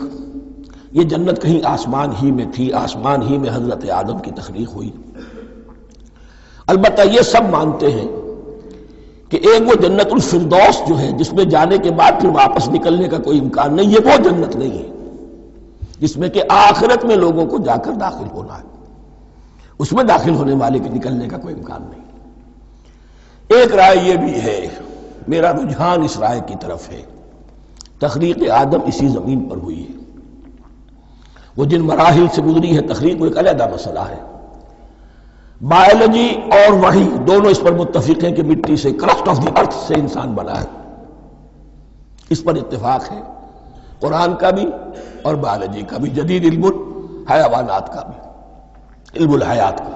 یہ جنت کہیں آسمان ہی میں تھی، آسمان ہی میں حضرت آدم کی تخلیق ہوئی۔ البتہ یہ سب مانتے ہیں کہ ایک وہ جنت الفردوس جو ہے جس میں جانے کے بعد پھر واپس نکلنے کا کوئی امکان نہیں، یہ وہ جنت نہیں ہے جس میں کہ آخرت میں لوگوں کو جا کر داخل ہونا ہے، اس میں داخل ہونے والے کے نکلنے کا کوئی امکان نہیں۔ ایک رائے یہ بھی ہے، میرا رجحان اس رائے کی طرف ہے، تخلیق آدم اسی زمین پر ہوئی ہے، وہ جن مراحل سے گزری ہے تخلیق وہ ایک علیحدہ مسئلہ ہے۔ بایولوجی اور وحی دونوں اس پر متفق ہیں کہ مٹی سے، کرسٹ آف دی ارتھ سے انسان بنا ہے، اس پر اتفاق ہے، قرآن کا بھی اور بایولوجی کا بھی، جدید علم الحیوانات کا بھی، علم الحیات کا۔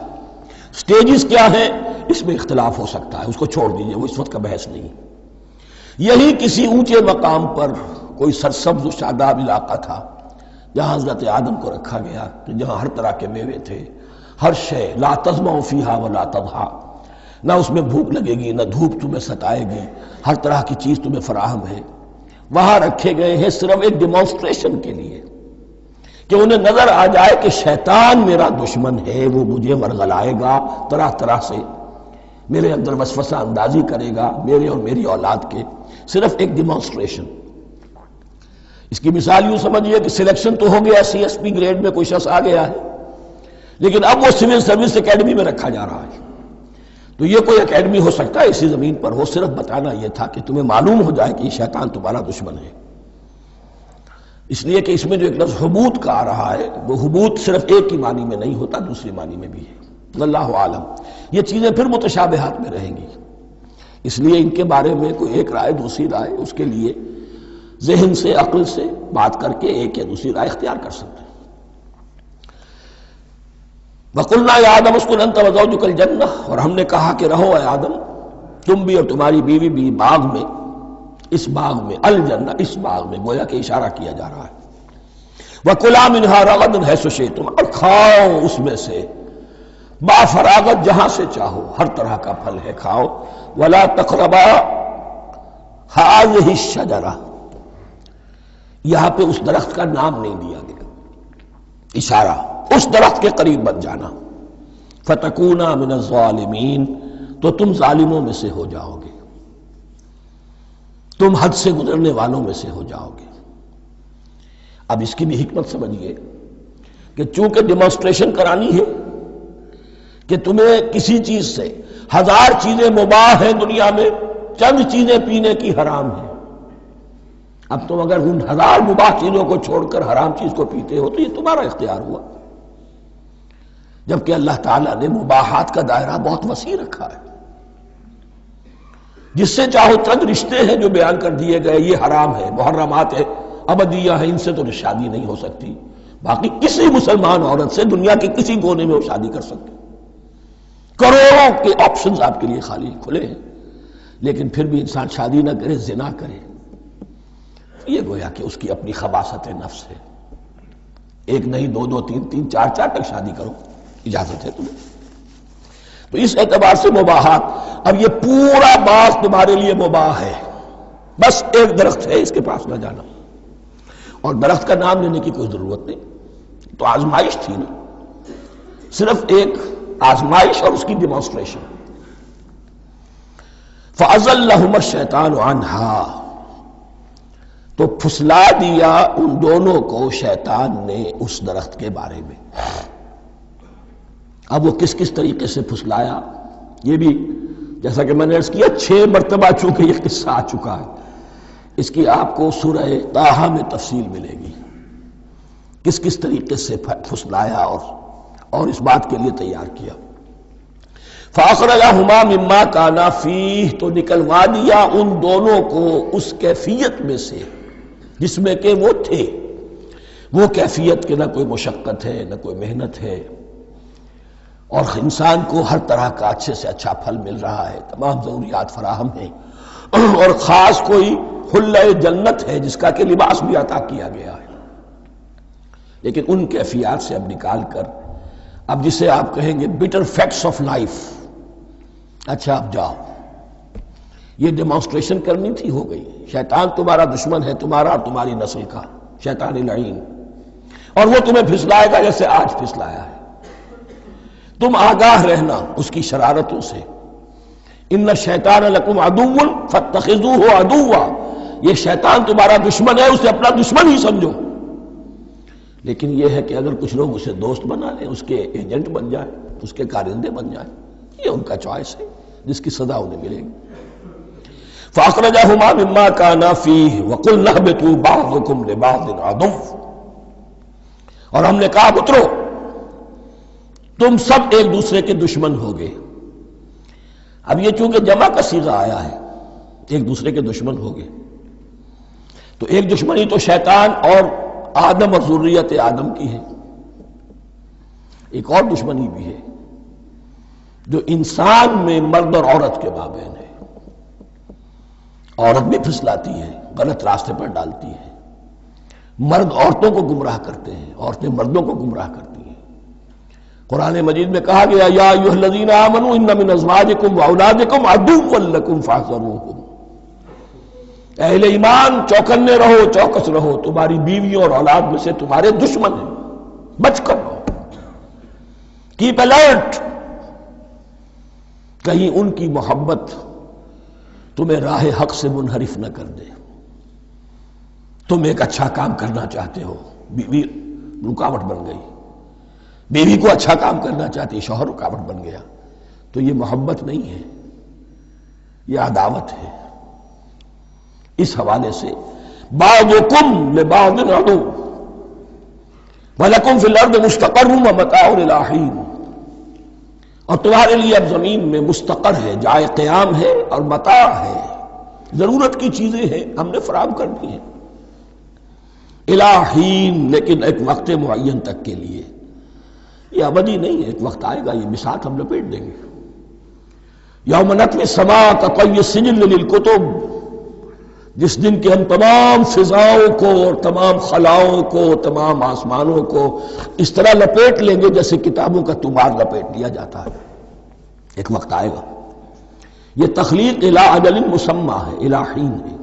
سٹیجز کیا ہیں اس میں اختلاف ہو سکتا ہے، اس کو چھوڑ دیجئے، وہ اس وقت کا بحث نہیں۔ یہی کسی اونچے مقام پر کوئی سرسبز و شاداب علاقہ تھا جہاں حضرت آدم کو رکھا گیا، کہ جہاں ہر طرح کے میوے تھے، ہر شے، لا تظمأ فیہا ولا تضحیٰ، نہ اس میں بھوک لگے گی، نہ دھوپ تمہیں ستائے گی، ہر طرح کی چیز تمہیں فراہم ہے۔ وہاں رکھے گئے ہیں صرف ایک ڈیمانسٹریشن کے لیے، کہ انہیں نظر آ جائے کہ شیطان میرا دشمن ہے، وہ مجھے ورغلائے گا، طرح طرح سے میرے اندر وسوسہ اندازی کرے گا، میرے اور میری اولاد کے، صرف ایک ڈیمانسٹریشن۔ اس کی مثال یوں سمجھیے کہ سلیکشن تو ہو گیا، سی ایس پی گریڈ میں کوئی شخص آ گیا ہے، لیکن اب وہ سول سروس اکیڈمی میں رکھا جا رہا ہے۔ تو یہ کوئی اکیڈمی ہو سکتا ہے اسی زمین پر ہو، صرف بتانا یہ تھا کہ تمہیں معلوم ہو جائے کہ یہ شیطان تمہارا دشمن ہے۔ اس لیے کہ اس میں جو ایک لفظ حبوط کا آ رہا ہے، وہ حبوط صرف ایک ہی معنی میں نہیں ہوتا، دوسری معنی میں بھی ہے۔ واللہ عالم، یہ چیزیں پھر متشابہات میں رہیں گی، اس لیے ان کے بارے میں کوئی ایک رائے دوسری رائے، اس کے لیے ذہن سے، عقل سے بات کر کے ایک یا دوسری رائے اختیار کر سکتے ہیں۔ وَقُلْنَا يَا آدَمُ اسْكُنْ أَنْتَ وَزَوْجُكَ الْجَنَّةَ، اور ہم نے کہا کہ رہو اے آدم، تم بھی اور تمہاری بیوی بھی باغ میں، اس باغ میں، الجنہ، اس باغ میں، گویا کہ اشارہ کیا جا رہا ہے۔ وَكُلَا مِنْهَا رَغَدًا حَيْثُ شِئْتُمْ، اور کھاؤ اس میں سے با فراغت جہاں سے چاہو، ہر طرح کا پھل ہے کھاؤ۔ وَلَا تَقْرَبَا هَٰذِهِ الشَّجَرَةَ، یہاں پہ اس درخت کا نام نہیں دیا گیا، اشارہ اس درخت کے قریب مت جانا۔ فَتَكُونَا مِنَ الظَّالِمِينَ، تو تم ظالموں میں سے ہو جاؤ گے، تم حد سے گزرنے والوں میں سے ہو جاؤ گے۔ اب اس کی بھی حکمت سمجھیے کہ چونکہ ڈیمانسٹریشن کرانی ہے کہ تمہیں کسی چیز سے، ہزار چیزیں مباح ہیں دنیا میں، چند چیزیں پینے کی حرام ہیں، اب تم اگر ان ہزار مباح چیزوں کو چھوڑ کر حرام چیز کو پیتے ہو تو یہ تمہارا اختیار ہوا، جبکہ اللہ تعالیٰ نے مباحات کا دائرہ بہت وسیع رکھا ہے۔ جس سے چاہو چند رشتے ہیں جو بیان کر دیے گئے، یہ حرام ہے، محرمات ہے، ابدیہ ہیں، ان سے تو شادی نہیں ہو سکتی، باقی کسی مسلمان عورت سے دنیا کے کسی کونے میں وہ شادی کر سکتے، کروڑوں کے آپشنز آپ کے لیے خالی کھلے ہیں، لیکن پھر بھی انسان شادی نہ کرے، زنا کرے، یہ گویا کہ اس کی اپنی خباثت نفس ہے۔ ایک نہیں، دو دو، تین تین، چار چار تک شادی کرو، اجازت ہے تمہیں۔ تو اس اعتبار سے مباحات، اب یہ پورا باغ تمہارے لیے مباح ہے، بس ایک درخت ہے اس کے پاس نہ جانا، اور درخت کا نام لینے کی کوئی ضرورت نہیں، تو آزمائش تھی نا، صرف ایک آزمائش اور اس کی ڈیمانسٹریشن۔ فَأَزَلَّهُمَا الشَّيْطَانُ عَنْهَا، تو پھسلا دیا ان دونوں کو شیطان نے اس درخت کے بارے میں۔ اب وہ کس کس طریقے سے پھسلایا، یہ بھی جیسا کہ میں نے عرض کیا 6 مرتبہ چونکہ یہ قصہ آ چکا ہے، اس کی آپ کو سورہ طٰہٰ میں تفصیل ملے گی، کس کس طریقے سے پھسلایا اور اس بات کے لیے تیار کیا۔ فَأَخْرَجَهُمَا مِمَّا كَانَا فِيهِ، تو نکلوا دیا ان دونوں کو اس کیفیت میں سے جس میں کہ وہ تھے، وہ کیفیت کہ نہ کوئی مشقت ہے، نہ کوئی محنت ہے، اور انسان کو ہر طرح کا اچھے سے اچھا پھل مل رہا ہے، تمام ضروریات فراہم ہیں، اور خاص کوئی حلہ جنت ہے جس کا کہ لباس بھی عطا کیا گیا ہے، لیکن ان کیفیات سے اب نکال کر، اب جسے آپ کہیں گے بٹر فیکٹس آف لائف، اچھا اب جاؤ، یہ ڈیمانسٹریشن کرنی تھی، ہو گئی، شیطان تمہارا دشمن ہے، تمہارا اور تمہاری نسل کا، شیطان لعین۔ اور وہ تمہیں پھسلائے گا جیسے آج پھسلایا ہے۔ تم آگاہ رہنا اس کی شرارتوں سے۔ ان الشیطان لکم عدو فاتخذوہ عدوا، یہ شیطان تمہارا دشمن ہے، اسے اپنا دشمن ہی سمجھو۔ لیکن یہ ہے کہ اگر کچھ لوگ اسے دوست بنا لیں، اس کے ایجنٹ بن جائیں، اس کے کارندے بن جائیں، یہ ان کا چوائس ہے جس کی سزا انہیں ملے گی۔ فَأَخْرَجَهُمَا مِمَّا كَانَا فِيهِ وَقُلْنَا اهْبِطُوا بَعْضُكُمْ لِبَعْضٍ عَدُوٌّ، اور ہم نے کہا اترو، تم سب ایک دوسرے کے دشمن ہوگے۔ اب یہ چونکہ جمع کا صیغہ آیا ہے، ایک دوسرے کے دشمن ہوگے، تو ایک دشمنی تو شیطان اور آدم اور ذریت آدم کی ہے، ایک اور دشمنی بھی ہے جو انسان میں مرد اور عورت کے مابین ہے۔ عورت بھی پھسلاتی ہے، غلط راستے پر ڈالتی ہے، مرد عورتوں کو گمراہ کرتے ہیں، عورتیں مردوں کو گمراہ کرتی ہیں۔ قرآن مجید میں کہا گیا یا ایھا الذین آمنوا ان من ازواجکم واولادکم عدوا لکم فاحذروہم، اہل ایمان چوکنے رہو، چوکس رہو، تمہاری بیویوں اور اولاد میں سے تمہارے دشمن ہیں، بچ کر رہو، کیپ الرٹ، کہیں ان کی محبت تمہیں راہ حق سے منحرف نہ کر دے۔ تم ایک اچھا کام کرنا چاہتے ہو، بیوی رکاوٹ بن گئی، بیوی کو اچھا کام کرنا چاہتی، شوہر رکاوٹ بن گیا، تو یہ محبت نہیں ہے، یہ عداوت ہے۔ اس حوالے سے بعضکم لبعض عدو وَلَكُمْ فِي الْأَرْضِ مُسْتَقَرٌّ وَمَتَاعٌ إِلَىٰ حِينٍ، اور تمہارے لیے اب زمین میں مستقر ہے، جائے قیام ہے اور متاع ہے، ضرورت کی چیزیں ہیں ہم نے فراہم کر دی ہیں، اِلَىٰ حِين، لیکن ایک وقت معین تک کے لیے، یہ ابدی نہیں ہے، ایک وقت آئے گا یہ بساط ہم لپیٹ دیں گے۔ یوم نطوی السماء کطی السجل للکتب، جس دن کے ہم تمام فضاؤں کو اور تمام خلاؤں کو، تمام آسمانوں کو اس طرح لپیٹ لیں گے جیسے کتابوں کا تمار لپیٹ لیا جاتا ہے۔ ایک وقت آئے گا، یہ تخلیق الی اجل مسمى ہے، الی حین ہے۔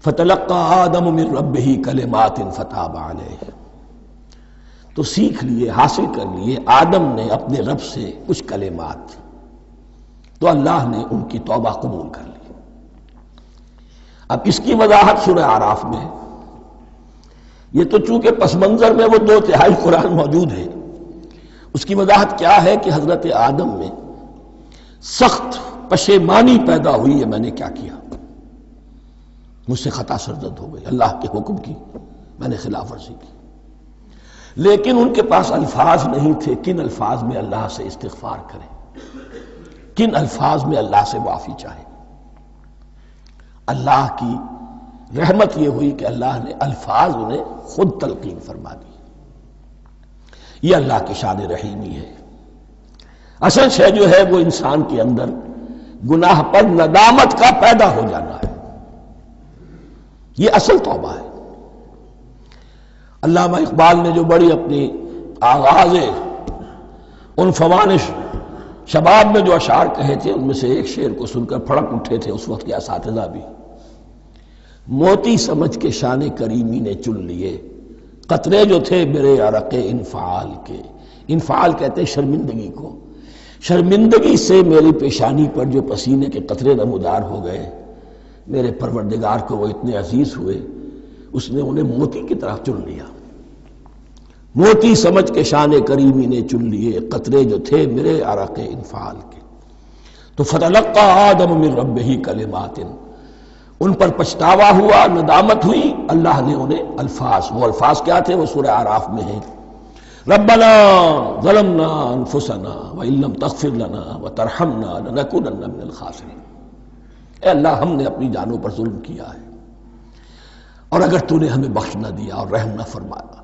فتلقى آدم من ربہ کلمات فتاب علیہ، تو سیکھ لیے، حاصل کر لیے آدم نے اپنے رب سے کچھ کلمات، تو اللہ نے ان کی توبہ قبول کر لی۔ اب اس کی وضاحت سورہ اعراف میں ہے، یہ تو چونکہ پس منظر میں وہ 2/3 قرآن موجود ہے، اس کی وضاحت کیا ہے کہ حضرت آدم میں سخت پشیمانی پیدا ہوئی ہے، میں نے کیا کیا، مجھ سے خطا سرزد ہو گئی، اللہ کے حکم کی میں نے خلاف ورزی کی، لیکن ان کے پاس الفاظ نہیں تھے کن الفاظ میں اللہ سے استغفار کریں، کن الفاظ میں اللہ سے معافی چاہیں۔ اللہ کی رحمت یہ ہوئی کہ اللہ نے الفاظ انہیں خود تلقین فرما دی، یہ اللہ کی شان رحیمی ہے۔ اصل شے جو ہے وہ انسان کے اندر گناہ پر ندامت کا پیدا ہو جانا ہے، یہ اصل توبہ ہے۔ علامہ اقبال نے جو بڑی اپنی آغاز عنفوان شباب میں جو اشعار کہے تھے، ان میں سے ایک شعر کو سن کر پھڑک اٹھے تھے اس وقت کے اساتذہ بھی، موتی سمجھ کے شان کریمی نے چن لیے قطرے جو تھے میرے عرق انفعال کے، انفعال کہتے ہیں شرمندگی کو، شرمندگی سے میری پیشانی پر جو پسینے کے قطرے نمودار ہو گئے، میرے پروردگار کو وہ اتنے عزیز ہوئے، اس نے انہیں موتی کی طرف چن لیا۔ موتی سمجھ کے شان کریمی نے چن لیے قطرے جو تھے میرے عرق انفعال کے، تو فتلقى آدم من ربہ کلمات، ان پر پچھتاوا ہوا، ندامت ہوئی، اللہ نے انہیں الفاظ، وہ الفاظ کیا تھے وہ سورہ اعراف میں ہیں، ربنا ظلمنا انفسنا وان لم تغفر لنا وترحمنا لنکونن من الخاسرین، اے اللہ ہم نے اپنی جانوں پر ظلم کیا ہے، اور اگر تو نے ہمیں بخش نہ دیا اور رحم نہ فرمایا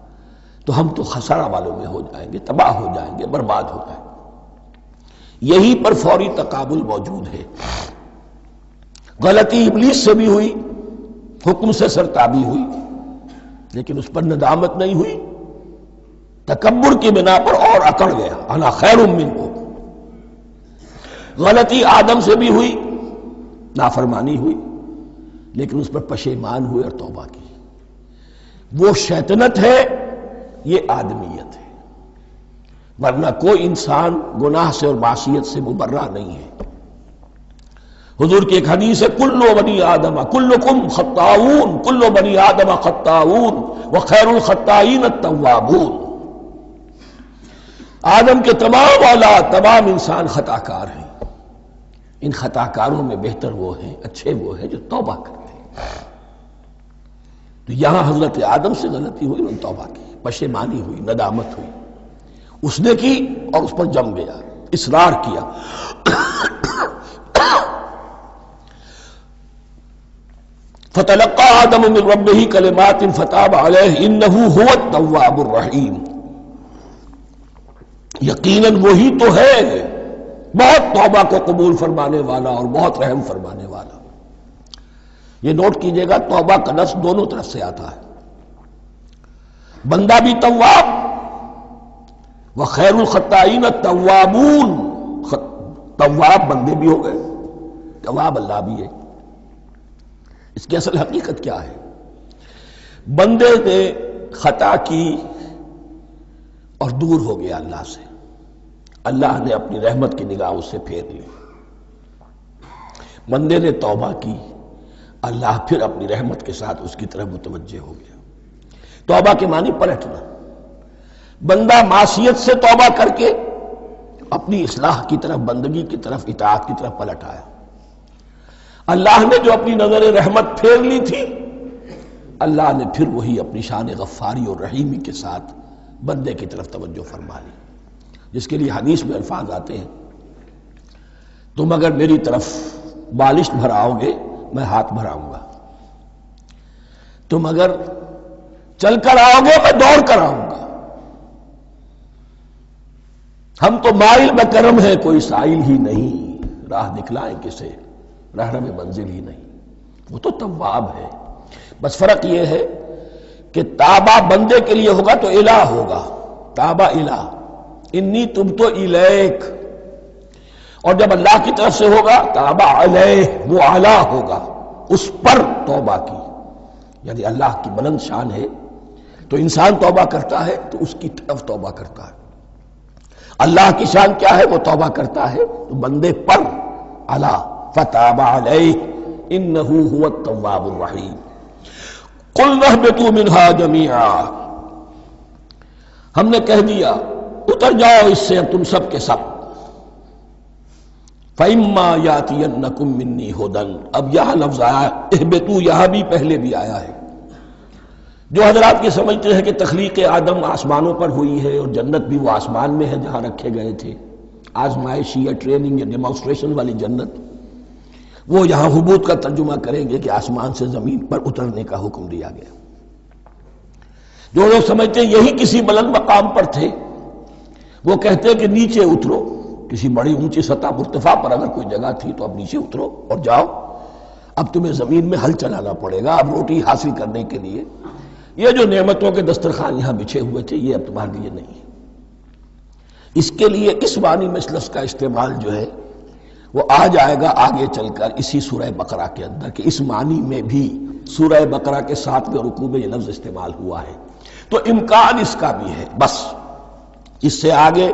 تو ہم تو خسارہ والوں میں ہو جائیں گے، تباہ ہو جائیں گے، برباد ہو جائیں گے۔ یہی پر فوری تقابل موجود ہے۔ غلطی ابلیس سے بھی ہوئی، حکم سے سرتابی ہوئی، لیکن اس پر ندامت نہیں ہوئی، تکبر کی بنا پر اور اکڑ گیا، انا خیر منہ۔ غلطی آدم سے بھی ہوئی، نافرمانی ہوئی، لیکن اس پر پشیمان ہوئے اور توبہ کی۔ وہ شیطنت ہے، یہ آدمیت ہے، ورنہ کوئی انسان گناہ سے اور معصیت سے مبرہ نہیں ہے۔ حضور کی ایک حدیث ہے، کل بنی آدم کلکم خطاؤون، کل بنی آدم خطاؤون وخیر الخطائین التوابون۔ آدم کے تمام اولاد، تمام انسان خطا کار ہیں، ان خطا کاروں میں بہتر وہ ہیں، اچھے وہ ہیں جو توبہ کرتے ہیں۔ تو یہاں حضرت آدم سے غلطی ہوئی، انہوں نے توبہ کی، پشیمانی ہوئی، ندامت ہوئی، اس نے کی اور اس پر جم گیا، اصرار کیا۔ فتلقى آدم من ربه كلمات فتاب عليه إنه هو التواب الرحيم۔ یقیناً وہی تو ہے بہت توبہ کو قبول فرمانے والا اور بہت رحم فرمانے والا۔ یہ نوٹ کیجئے گا، توبہ کا لفظ دونوں طرف سے آتا ہے، بندہ بھی تواب، وخیر الخطائین التوابون، تواب بندے بھی ہو گئے، تواب اللہ بھی ہے۔ اس کی اصل حقیقت کیا ہے؟ بندے نے خطا کی اور دور ہو گیا اللہ سے، اللہ نے اپنی رحمت کی نگاہ اس سے پھیر لی۔ بندے نے توبہ کی، اللہ پھر اپنی رحمت کے ساتھ اس کی طرف متوجہ ہو گیا۔ توبہ کے معنی پلٹنا۔ بندہ معصیت سے توبہ کر کے اپنی اصلاح کی طرف، بندگی کی طرف، اطاعت کی طرف پلٹ آیا۔ اللہ نے جو اپنی نظر رحمت پھیر لی تھی، اللہ نے پھر وہی اپنی شان غفاری اور رحیمی کے ساتھ بندے کی طرف توجہ فرما لی، جس کے لیے حدیث میں الفاظ آتے ہیں، تم اگر میری طرف بالشت بھراؤ گے میں ہاتھ بھراؤں گا، تم اگر چل کر آؤ گے میں دوڑ کر آؤں گا، ہم تو مائل بکرم ہے کوئی سائل ہی نہیں، راہ دکھلائیں کسے رہنم منزل ہی نہیں۔ وہ تو تواب ہے، بس فرق یہ ہے کہ تابہ بندے کے لیے ہوگا تو الہ ہوگا، تابہ الہ، انی تبت الیک، اور جب اللہ کی طرف سے ہوگا تابہ علیہ، وہ اعلیٰ ہوگا، اس پر توبہ کی، یعنی اللہ کی بلند شان ہے تو انسان توبہ کرتا ہے تو اس کی طرف توبہ کرتا ہے۔ اللہ کی شان کیا ہے؟ وہ توبہ کرتا ہے تو بندے پر اعلیٰ، فتاب علیہ انہ هو التواب الرحیم۔ قلنا اہبطوا منہا جمیعا، ہم نے کہہ دیا اتر جاؤ اس سے تم سب کے سب۔ فإما یاتینکم منی ھدی، اب یہاں لفظ آیا اہبطوا، یہاں بھی پہلے بھی آیا ہے۔ جو حضرات یہ سمجھتے ہیں کہ تخلیق آدم آسمانوں پر ہوئی ہے اور جنت بھی وہ آسمان میں ہے جہاں رکھے گئے تھے، آزمائشی یا ٹریننگ یا ڈیمانسٹریشن والی جنت، وہ یہاں حبوط کا ترجمہ کریں گے کہ آسمان سے زمین پر اترنے کا حکم دیا گیا۔ جو لوگ سمجھتے ہیں یہی کسی بلند مقام پر تھے، وہ کہتے ہیں کہ نیچے اترو، کسی بڑی اونچی سطح مرتفع پر اگر کوئی جگہ تھی تو اب نیچے اترو اور جاؤ، اب تمہیں زمین میں ہل چلانا پڑے گا، اب روٹی حاصل کرنے کے لیے یہ جو نعمتوں کے دسترخوان یہاں بچھے ہوئے تھے یہ اب تمہارے لیے نہیں ہے۔ اس کے لیے اس معنی میں اس لفظ کا استعمال جو ہے وہ آ جائے گا آگے چل کر اسی سورہ بقرہ کے اندر، کہ اس معنی میں بھی سورہ بقرہ کے 7ویں رکوع میں یہ لفظ استعمال ہوا ہے، تو امکان اس کا بھی ہے۔ بس اس سے آگے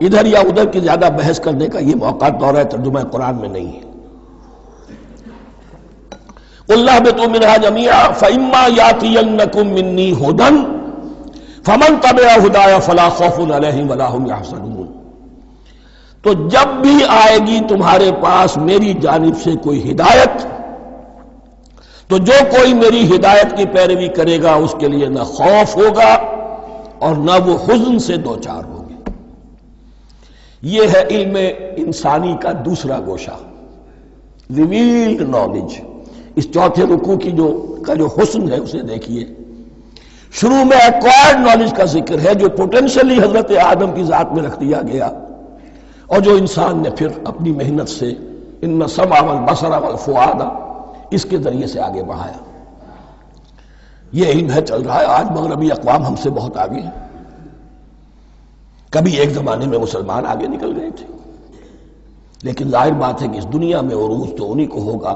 ادھر یا ادھر کی زیادہ بحث کرنے کا یہ موقع دورہ ترجمہ قرآن میں نہیں ہے۔ قُلْنَا اهْبِطُوا مِنْهَا جَمِيعًا فَإِمَّا يَأْتِيَنَّكُم مِّنِّي هُدًى فَمَن تَبِعَ هُدَايَ فَلَا خَوْفٌ عَلَيْهِمْ وَلَا هُمْ يَحْزَنُونَ، تو جب بھی آئے گی تمہارے پاس میری جانب سے کوئی ہدایت، تو جو کوئی میری ہدایت کی پیروی کرے گا اس کے لیے نہ خوف ہوگا اور نہ وہ حزن سے دوچار ہوگے۔ یہ ہے علم انسانی کا دوسرا گوشہ، ریویلڈ نالج۔ اس چوتھے رکوع کی جو حسن ہے اسے دیکھیے، شروع میں ایکوائرڈ نالج کا ذکر ہے جو پوٹینشلی حضرت آدم کی ذات میں رکھ دیا گیا، اور جو انسان نے پھر اپنی محنت سے ان السمع والبصر والفؤاد اس کے ذریعے سے آگے بڑھایا۔ یہ علم ہے چل رہا ہے، آج مغربی اقوام ہم سے بہت آگے ہیں، کبھی ایک زمانے میں مسلمان آگے نکل گئے تھے، لیکن ظاہر بات ہے کہ اس دنیا میں عروج تو انہی کو ہوگا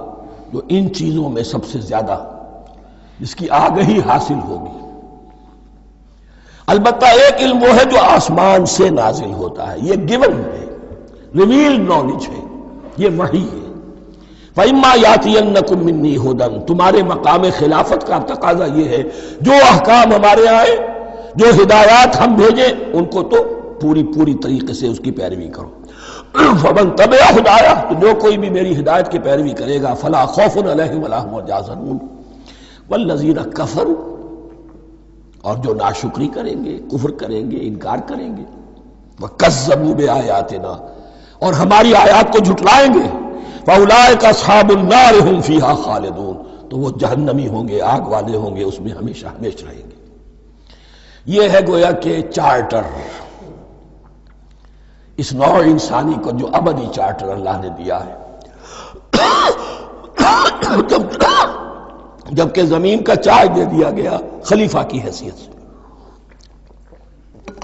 جو ان چیزوں میں سب سے زیادہ جس کی آگہی حاصل ہوگی۔ البتہ ایک علم وہ ہے جو آسمان سے نازل ہوتا ہے، یہ گیون ہے، ریویلڈ نالج ہے، یہ وحی ہے۔ فَإِمَّا يَأْتِيَنَّكُم مِّنِّي هُدًى، تمہارے مقام خلافت کا تقاضا یہ ہے جو احکام ہمارے آئے، جو ہدایات ہم بھیجیں، ان کو تو پوری طریقے سے اس کی پیروی کرو۔ فَمَن تَبِعَ ہدایہ، تو جو کوئی بھی میری ہدایت کی پیروی کرے گا، فَلَا خَوْفٌ عَلَيْهِمْ وَلَا هُمْ يَحْزَنُونَ وَالَّذِينَ كَفَرُوا، اور جو ناشکری کریں گے، کفر کریں گے، انکار کریں گے، وَكَذَّبُوا بِآيَاتِنَا، اور ہماری آیات کو جھٹلائیں گے، فَأُولَٰئِكَ أَصْحَابُ النَّارِ هُمْ فِيهَا خَالِدُونَ، تو وہ جہنمی ہوں گے، آگ والے ہوں گے، اس میں ہمیشہ ہمیشہ رہیں گے۔ یہ ہے گویا کہ چارٹر، اس نوع انسانی کو جو ابدی چارٹر اللہ نے دیا ہے۔ جبکہ زمین کا چارج دے دیا گیا خلیفہ کی حیثیت سے۔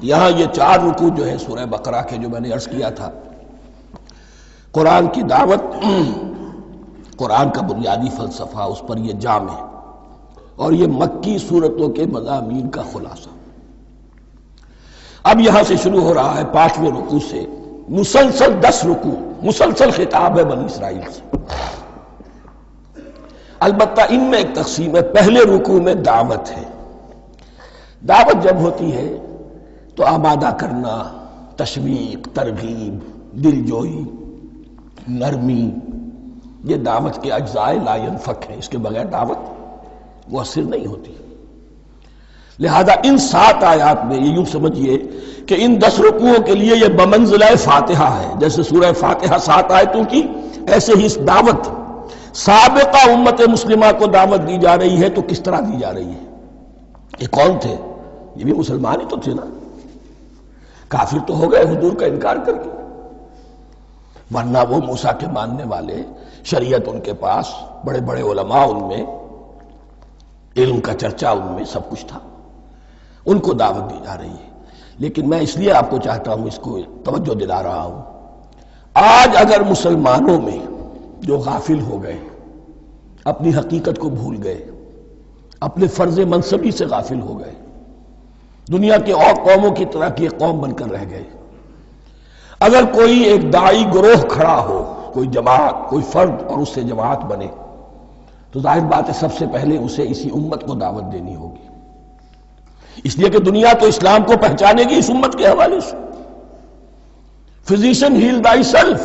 یہاں یہ 4 رکوع جو ہے سورہ بقرہ کے، جو میں نے عرض کیا تھا، قرآن کی دعوت، قرآن کا بنیادی فلسفہ، اس پر یہ جام ہے، اور یہ مکی صورتوں کے مضامین کا خلاصہ۔ اب یہاں سے شروع ہو رہا ہے 5ویں رکوع سے، مسلسل 10 رکوع، مسلسل خطاب ہے بنی اسرائیل سے۔ البتہ ان میں ایک تقسیم ہے، پہلے رکوع میں دعوت ہے۔ دعوت جب ہوتی ہے تو آمادہ کرنا، تشویق، ترغیب، دل جوئی، نرمی، یہ دعوت کے اجزاء لا ينفک ہیں، اس کے بغیر دعوت مؤثر نہیں ہوتی۔ لہذا ان 7 آیات میں یہ یوں سمجھیے کہ ان 10 رکوعوں کے لیے یہ بمنزلہ فاتحہ ہے، جیسے سورہ فاتحہ 7 آیتوں کی، ایسے ہی اس دعوت سابقہ امت مسلمہ کو دعوت دی جا رہی ہے۔ تو کس طرح دی جا رہی ہے؟ یہ کون تھے؟ یہ بھی مسلمان ہی تو تھے نا، کافر تو ہو گئے حضور کا انکار کر کے، ورنہ وہ موسیٰ کے ماننے والے، شریعت ان کے پاس، بڑے بڑے علماء ان میں، علم کا چرچا ان میں، سب کچھ تھا، ان کو دعوت دی جا رہی ہے۔ لیکن میں اس لیے آپ کو چاہتا ہوں، اس کو توجہ دلا رہا ہوں، آج اگر مسلمانوں میں جو غافل ہو گئے، اپنی حقیقت کو بھول گئے، اپنے فرض منصبی سے غافل ہو گئے، دنیا کے اور قوموں کی طرح کی ایک قوم بن کر رہ گئے، اگر کوئی ایک داعی گروہ کھڑا ہو، کوئی جماعت، کوئی فرد، اور اس سے جماعت بنے، تو ظاہر بات ہے سب سے پہلے اسے اسی امت کو دعوت دینی ہوگی، اس لیے کہ دنیا تو اسلام کو پہچانے گی اس امت کے حوالے سے۔ فزیشین ہیل تھائی سیلف،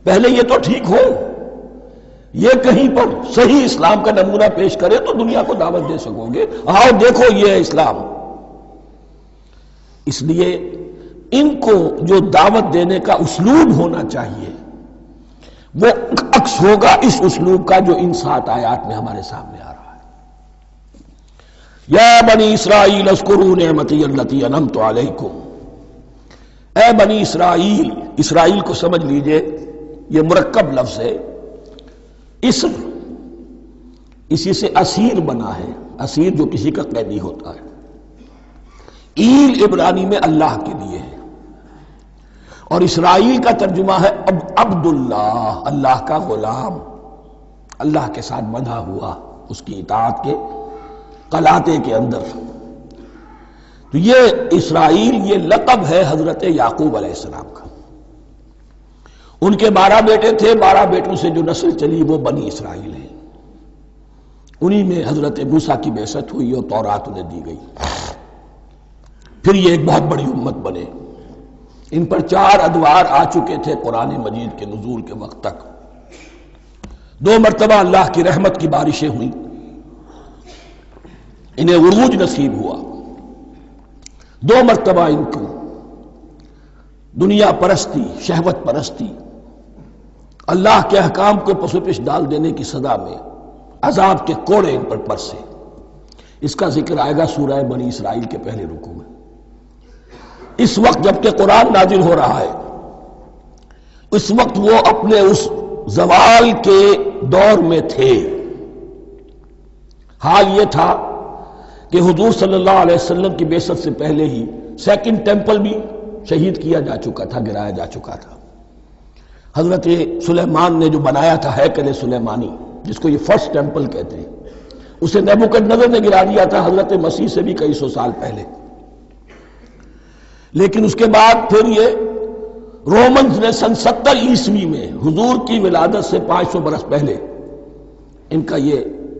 پہلے یہ تو ٹھیک ہو، یہ کہیں پر صحیح اسلام کا نمونہ پیش کرے تو دنیا کو دعوت دے سکو گے، آؤ دیکھو یہ ہے اسلام۔ اس لیے ان کو جو دعوت دینے کا اسلوب ہونا چاہیے وہ عکس ہوگا اس اسلوب کا جو ان 7 آیات میں ہمارے سامنے آ رہا ہے۔ یا بنی اسرائیل اذکروا نعمتی التی انعمت علیکم، اے بنی اسرائیل، اسرائیل کو سمجھ لیجئے، یہ مرکب لفظ ہے، اسم اسی سے اسیر بنا ہے، اسیر جو کسی کا قیدی ہوتا ہے، ایل عبرانی میں اللہ کے لیے ہے، اور اسرائیل کا ترجمہ ہے عبداللہ، اللہ کا غلام، اللہ کے ساتھ بندھا ہوا، اس کی اطاعت کے قلاتے کے اندر۔ تو یہ اسرائیل یہ لقب ہے حضرت یعقوب علیہ السلام کا، ان کے 12 بیٹے تھے، 12 بیٹوں سے جو نسل چلی وہ بنی اسرائیل ہے، انہی میں حضرت موسیٰ کی بعثت ہوئی اور تورات انہیں دی گئی، پھر یہ ایک بہت بڑی امت بنے۔ ان پر 4 ادوار آ چکے تھے قرآن مجید کے نزول کے وقت تک، 2 مرتبہ اللہ کی رحمت کی بارشیں ہوئیں، انہیں عروج نصیب ہوا، 2 مرتبہ ان کو دنیا پرستی، شہوت پرستی، اللہ کے احکام کو پس و پیش ڈال دینے کی سزا میں عذاب کے کوڑے ان پر برسے۔ اس کا ذکر آئے گا سورہ بنی اسرائیل کے پہلے رکوع میں۔ اس وقت جبکہ قرآن نازل ہو رہا ہے، اس وقت وہ اپنے اس زوال کے دور میں تھے۔ حال یہ تھا کہ حضور صلی اللہ علیہ وسلم کی بعثت سے پہلے ہی 2nd ٹیمپل بھی شہید کیا جا چکا تھا، گرایا جا چکا تھا۔ حضرت سلیمان نے جو بنایا تھا ہیکل سلیمانی، جس کو یہ 1st ٹیمپل کہتے ہیں، اسے نیبوکدنضر نے گرا دیا تھا حضرت مسیح سے بھی کئی سو سال پہلے. لیکن اس کے بعد پھر یہ رومنز نے سن 70 عیسوی میں حضور کی ولادت سے 500 برس پہلے ان کا یہ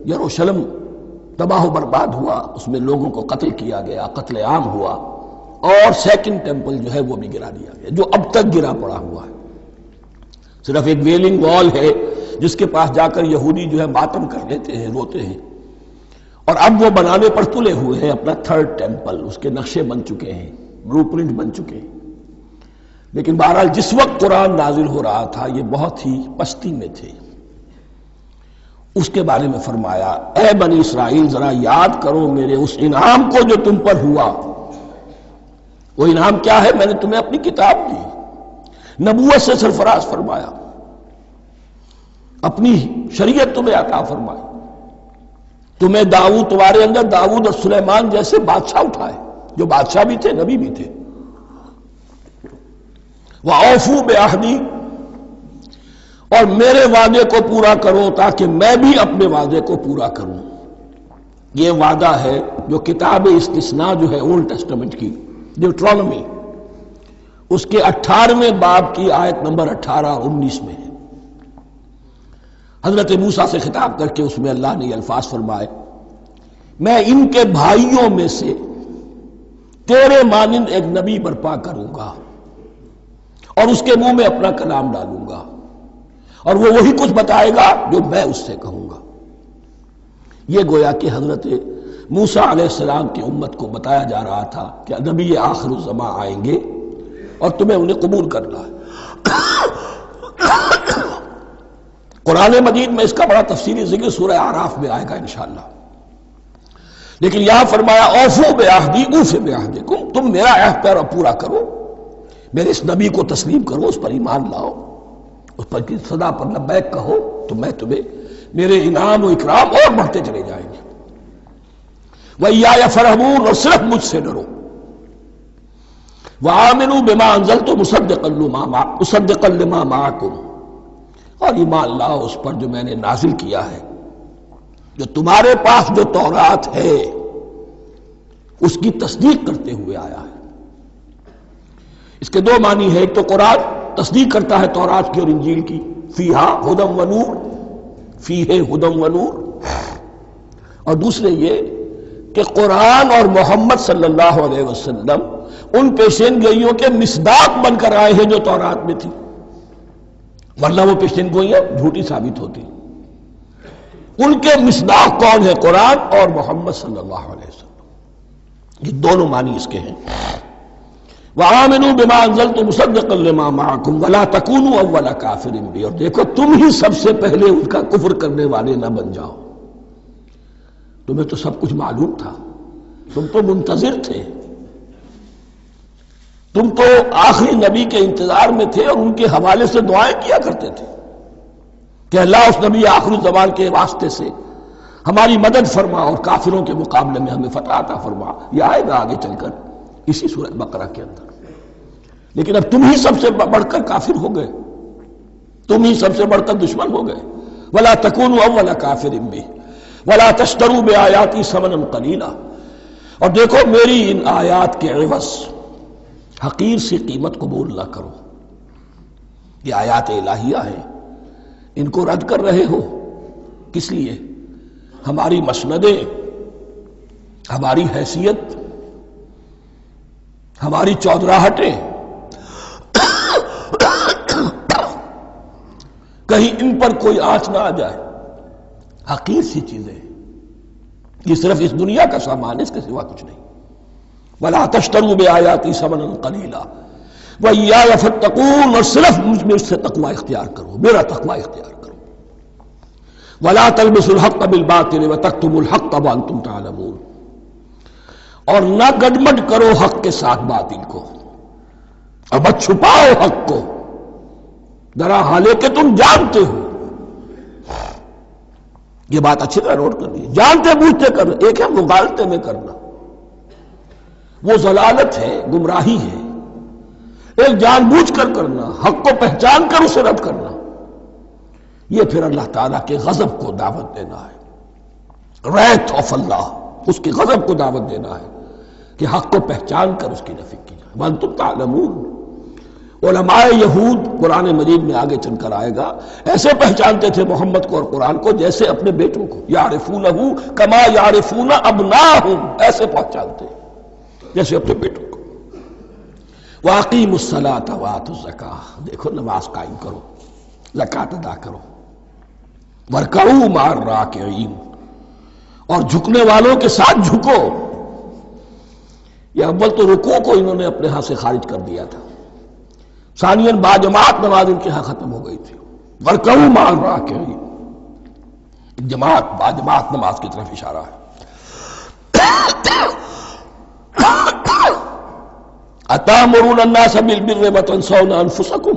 یروشلم تباہ و برباد ہوا، اس میں لوگوں کو قتل کیا گیا، قتل عام ہوا، اور سیکنڈ ٹیمپل جو ہے وہ بھی گرا دیا گیا جو اب تک گرا پڑا ہوا ہے. صرف ایک ویلنگ وال ہے جس کے پاس جا کر یہودی جو ہے ماتم کر لیتے ہیں، روتے ہیں، اور اب وہ بنانے پر تلے ہوئے ہیں اپنا تھرڈ ٹیمپل. اس کے نقشے بن چکے ہیں، بلو پرنٹ بن چکے ہیں. لیکن بہرحال جس وقت قرآن نازل ہو رہا تھا یہ بہت ہی پستی میں تھے. اس کے بارے میں فرمایا اے بنی اسرائیل ذرا یاد کرو میرے اس انعام کو جو تم پر ہوا. وہ انعام کیا ہے؟ میں نے تمہیں اپنی کتاب دی، نبوت سے سرفراز فرمایا، اپنی شریعت تمہیں عطا فرمائی، تمہیں داؤد، تمہارے اندر داؤد اور سلیمان جیسے بادشاہ اٹھائے جو بادشاہ بھی تھے، نبی بھی تھے. وَأَوْفُوا بِعَهْدِي، اور میرے وعدے کو پورا کرو تاکہ میں بھی اپنے وعدے کو پورا کروں. یہ وعدہ ہے جو کتاب استثناء جو ہے اولڈ ٹیسٹمنٹ کی ڈیوٹرانومی، اس کے 18ویں باب کی آیت نمبر 18 اور 19 میں ہے. حضرت موسیٰ سے خطاب کر کے اس میں اللہ نے یہ الفاظ فرمائے میں ان کے بھائیوں میں سے تیرے مانند ایک نبی برپا کروں گا اور اس کے منہ میں اپنا کلام ڈالوں گا اور وہ وہی کچھ بتائے گا جو میں اس سے کہوں گا. یہ گویا کہ حضرت موسیٰ علیہ السلام کی امت کو بتایا جا رہا تھا کہ نبی آخر الزمان آئیں گے اور تمہیں انہیں قبول کرنا ہے. قرآن مجید میں اس کا بڑا تفصیلی ذکر سورہ اعراف میں آئے گا انشاءاللہ. لیکن یہاں فرمایا اوفوا بعہدی اوف بعہدکم، تم میرا عہد پورا کرو، میرے اس نبی کو تسلیم کرو، اس پر ایمان لاؤ، اس پر کی صدا پر لبیک کہو، تو میں تمہیں میرے انعام و اکرام اور بڑھتے چلے جائیں گے. وَإِيَّايَ فَارْهَبُونِ، اور صرف مجھ سے ڈرو. وَآمِنُوا بِمَا أَنزَلْتُ مُصَدِّقًا لِمَا مَعَكُمْ، اور ایمان لاؤ اس پر جو میں نے نازل کیا ہے، جو تمہارے پاس جو تورات ہے اس کی تصدیق کرتے ہوئے آیا ہے. اس کے دو معنی ہے، ایک تو قرآن تصدیق کرتا ہے تورات کی اور انجیل کی، فیہا ھدی و نور، فیہ ھدی و نور، اور دوسرے یہ کہ قرآن اور محمد صلی اللہ علیہ وسلم ان پیشین گوئیوں کے مصداق بن کر آئے ہیں جو تورات میں تھی، ورنہ وہ پیشین گوئیاں جھوٹی ثابت ہوتی. ان کے مصداق کون ہے؟ قرآن اور محمد صلی اللہ علیہ وسلم. یہ دونوں معنی اس کے ہیں. وَآمِنُوا بِمَا أَنزَلْتُ مُصَدِّقًا لِمَا مَعَكُمْ وَلَا تَكُونُوا أَوَّلَ كَافِرٍ بِهِ، اور دیکھو تم ہی سب سے پہلے ان کا کفر کرنے والے نہ بن جاؤ. تمہیں تو سب کچھ معلوم تھا، تم تو منتظر تھے، تم تو آخری نبی کے انتظار میں تھے اور ان کے حوالے سے دعائیں کیا کرتے تھے کہ اللہ اس نبی آخر الزمان کے واسطے سے ہماری مدد فرما اور کافروں کے مقابلے میں ہمیں فتح عطا فرما. یہ آئے گا آگے چل کر اسی سورہ بقرہ کے اندر. لیکن اب تم ہی سب سے بڑھ کر کافر ہو گئے، تم ہی سب سے بڑھ کر دشمن ہو گئے. وَلَا تَكُونُوا أَوَّلَ كَافِرٍ بِهِ وَلَا تَشْتَرُوا بِآيَاتِي ثَمَنًا قَلِيلًا، اور دیکھو میری ان آیات کے عوض حقیر سی قیمت قبول نہ کرو. یہ آیات الہیہ ہیں، ان کو رد کر رہے ہو کس لیے؟ ہماری مسندیں، ہماری حیثیت، ہماری چودراہٹیں، کہیں ان پر کوئی آنچ نہ آ جائے. حقیر سی چیزیں، یہ صرف اس دنیا کا سامان ہے، اس کے سوا کچھ نہیں. وَلَا تَشْتَرُوا بِآيَاتِي ثَمَنًا قَلِيلًا وَإِيَّايَ فَاتَّقُونِ، اور صرف مجھ سے تقوی اختیار کرو، میرا تقوی اختیار کرو. وَلَا تَلْبِسُوا الْحَقَّ بِالْبَاطِلِ وَتَكْتُمُوا الْحَقَّ وَأَنْتُمْ تَعْلَمُونَ، اور نہ گڈمڈ کرو حق کے ساتھ باطل کو، اور مت چھپاؤ حق کو، ذرا حالے کہ تم جانتے ہو. یہ بات اچھی طرح نوٹ کر لیجیے، جانتے بوجھتے کرنا ایک ہے، مغالطے میں کرنا وہ ضلالت ہے، گمراہی ہے. ایک جان بوجھ کر کرنا، حق کو پہچان کر اسے رد کرنا، یہ پھر اللہ تعالیٰ کے غضب کو دعوت دینا ہے. wrath of اللہ، اس کے غضب کو دعوت دینا ہے کہ حق کو پہچان کر اس کی نفی کی جائے۔ وَأَنْتُمْ تَعْلَمُونَ۔ علماء یہود قرآن مجید میں آگے چل کر آئے گا ایسے پہچانتے تھے محمد کو اور قرآن کو جیسے اپنے بیٹوں کو، یعرفونہ کما یعرفون ابناہم، ایسے پہچانتے جیسے اپنے بیٹوں کو۔ وَأَقِیمُوا الصَّلَاةَ وَآتُوا الزَّکَاةَ، دیکھو نماز قائم کرو، زکوٰۃ ادا کرو۔ وَارْکَعُوا مَعَ الرَّاکِعِینَ، اور جھکنے والوں کے ساتھ جھکو۔ یہ اول تو رکوع کو انہوں نے اپنے ہاں سے خارج کر دیا تھا، ثانیاً باجماعت نماز ان کے ہاں ختم ہو گئی تھی۔ وَارْکَعُوا مَعَ الرَّاکِعِینَ، جماعت باجماعت نماز کی طرف اشارہ ہے۔ أَتَأْمُرُونَ النَّاسَ بِالْبِرِّ وَتَنْسَوْنَ أَنفُسَكُمْ،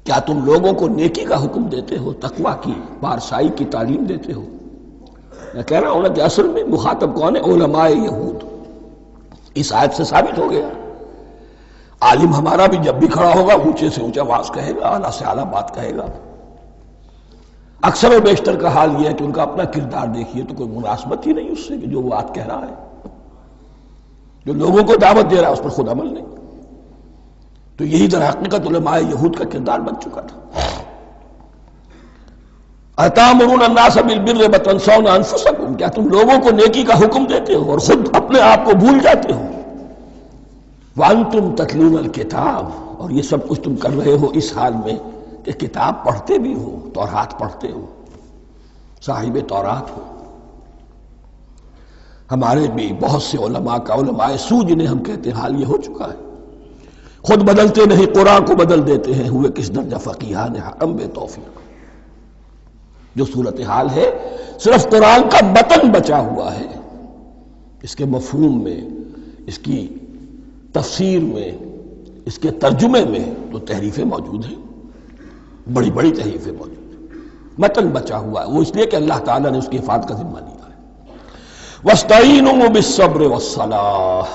کیا تم لوگوں کو نیکی کا حکم دیتے ہو، تقویٰ کی، پارسائی کی تعلیم دیتے ہو؟ میں کہہ رہا ہوں نا کہ اصل میں مخاطب کون ہے؟ علماء یہود۔ اس آیت سے ثابت ہو گیا عالم ہمارا بھی جب بھی کھڑا ہوگا اونچے سے اونچا آواز کہے گا، اعلیٰ سے اعلیٰ بات کہے گا۔ اکثر و بیشتر کا حال یہ ہے کہ ان کا اپنا کردار دیکھیے تو کوئی مناسبت ہی نہیں اس سے کہ جو وہ بات کہہ رہا ہے، جو لوگوں کو دعوت دے رہا ہے اس پر خود عمل نہیں۔ تو یہی در حقیقت علماء یہود کا کردار بن چکا تھا۔ أَتَأْمُرُونَ النَّاسَ بِالْبِرِّ وَتَنْسَوْنَ أَنفُسَكُمْ، کیا تم لوگوں کو نیکی کا حکم دیتے ہو اور خود اپنے آپ کو بھول جاتے ہو؟ وَأَنْتُمْ تَتْلُونَ الْكِتَابَ، اور یہ سب کچھ تم کر رہے ہو اس حال میں کہ کتاب پڑھتے بھی ہو، تورات پڑھتے ہو، صاحب تورات ہو۔ ہمارے بھی بہت سے علماء کا، علماء سو جنہیں ہم کہتے ہیں، حال یہ ہو چکا ہے، خود بدلتے نہیں قرآن کو بدل دیتے ہیں، ہوئے کس درجہ فقیہان حرم بے توفیق۔ جو صورتحال ہے صرف قرآن کا متن بچا ہوا ہے، اس کے مفہوم میں، اس کی تفسیر میں، اس کے ترجمے میں تو تحریفیں موجود ہیں، بڑی بڑی تحریفیں موجود ہیں، متن بچا ہوا ہے، وہ اس لیے کہ اللہ تعالیٰ نے اس کی حفاظت کا ذمہ لیا ہے۔ وَاسْتَعِینُوا بِالصَّبْرِ وَالصَّلَاةِ،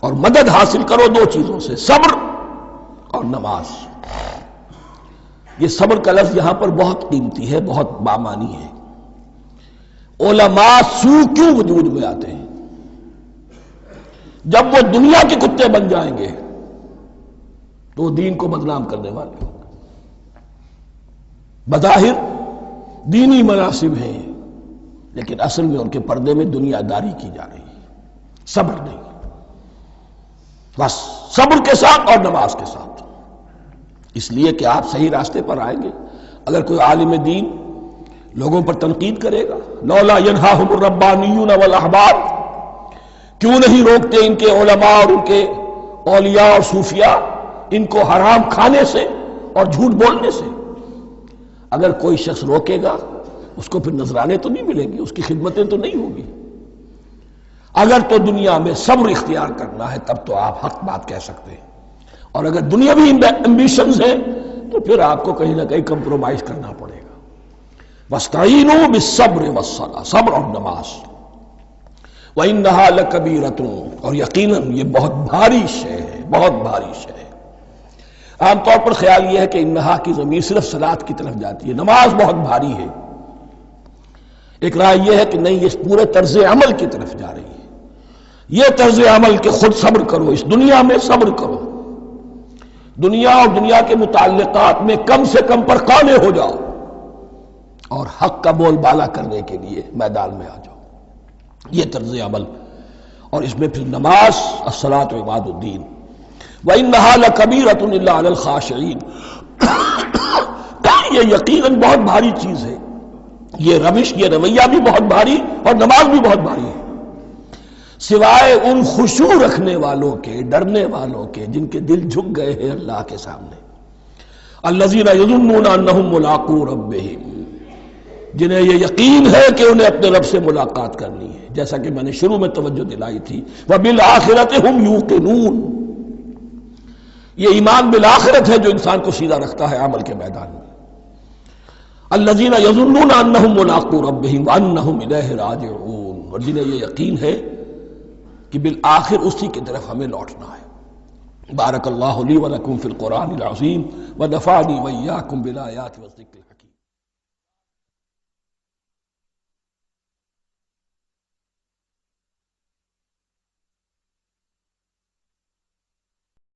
اور مدد حاصل کرو دو چیزوں سے، صبر اور نماز۔ یہ صبر کا لفظ یہاں پر بہت قیمتی ہے، بہت بامانی ہے۔ علماء سو کیوں وجود میں آتے ہیں؟ جب وہ دنیا کے کتے بن جائیں گے تو وہ دین کو بدنام کرنے والے ہوں گے۔ بظاہر دینی مناسب ہیں لیکن اصل میں ان کے پردے میں دنیا داری کی جا رہی ہے، صبر نہیں۔ بس صبر کے ساتھ اور نماز کے ساتھ، اس لیے کہ آپ صحیح راستے پر آئیں گے۔ اگر کوئی عالم دین لوگوں پر تنقید کرے گا، لولا ینہاہم الربانیون والاحبار، کیوں نہیں روکتے ان کے علماء اور ان کے اولیاء اور صوفیاء ان کو حرام کھانے سے اور جھوٹ بولنے سے؟ اگر کوئی شخص روکے گا اس کو پھر نذرانے تو نہیں ملیں گے، اس کی خدمتیں تو نہیں ہوگی۔ اگر تو دنیا میں صبر اختیار کرنا ہے تب تو آپ حق بات کہہ سکتے ہیں، اور اگر دنیاوی ایمبیشنز ہیں تو پھر آپ کو کہیں نہ کہیں کمپرومائز کرنا پڑے گا۔ وَاسْتَعِینُوا بِالصَّبْرِ وَالصَّلَاةِ، صبر اور نماز۔ وَإِنَّهَا لَكَبِیرَةٌ، اور یقیناً یہ بہت بھاری شے ہے، بہت بھاری شے ہے۔ عام طور پر خیال یہ ہے کہ انہا کی ضمیر صرف صلاۃ کی طرف جاتی ہے، نماز بہت بھاری ہے۔ ایک رائے یہ ہے کہ نہیں، یہ پورے طرز عمل کی طرف جا رہی ہے، یہ طرز عمل کہ خود صبر کرو، اس دنیا میں صبر کرو، دنیا اور دنیا کے متعلقات میں کم سے کم پر قانے ہو جاؤ اور حق کا بول بالا کرنے کے لیے میدان میں آ جاؤ، یہ طرز عمل۔ اور اس میں پھر نماز، الصلاۃ عماد الدین۔ وَإِنَّهَا لَكَبِيرَةٌ إِلَّا عَلَى الْخَاشِعِينَ، یہ یقیناً بہت بھاری چیز ہے، یہ روش، یہ رویہ بھی بہت بھاری اور نماز بھی بہت بھاری ہے، سوائے ان خشوع رکھنے والوں کے، ڈرنے والوں کے، جن کے دل جھک گئے ہیں اللہ کے سامنے۔ الَّذِينَ يَظُنُّونَ أَنَّهُمْ مُلَاقُو رَبِّهِمْ، جنہیں یہ یقین ہے کہ انہیں اپنے رب سے ملاقات کرنی ہے، جیسا کہ میں نے شروع میں توجہ دلائی تھی، وَبِالْآخِرَةِ هُمْ يُوقِنُونَ، یہ ایمان بالآخرت ہے جو انسان کو سیدھا رکھتا ہے عمل کے میدان میں۔ الَّذِينَ يَظُنُّونَ أَنَّهُمْ مُلَاقُو رَبِّهِمْ وَأَنَّهُمْ إِلَيْهِ رَاجِعُونَ، اور جنہیں یہ یقین ہے کہ بالآخر اسی کی طرف ہمیں لوٹنا ہے۔ بارک اللہ لی ولکم فی القرآن العظیم ونفعنی وإیاکم بالآیات والذکر الحکیم۔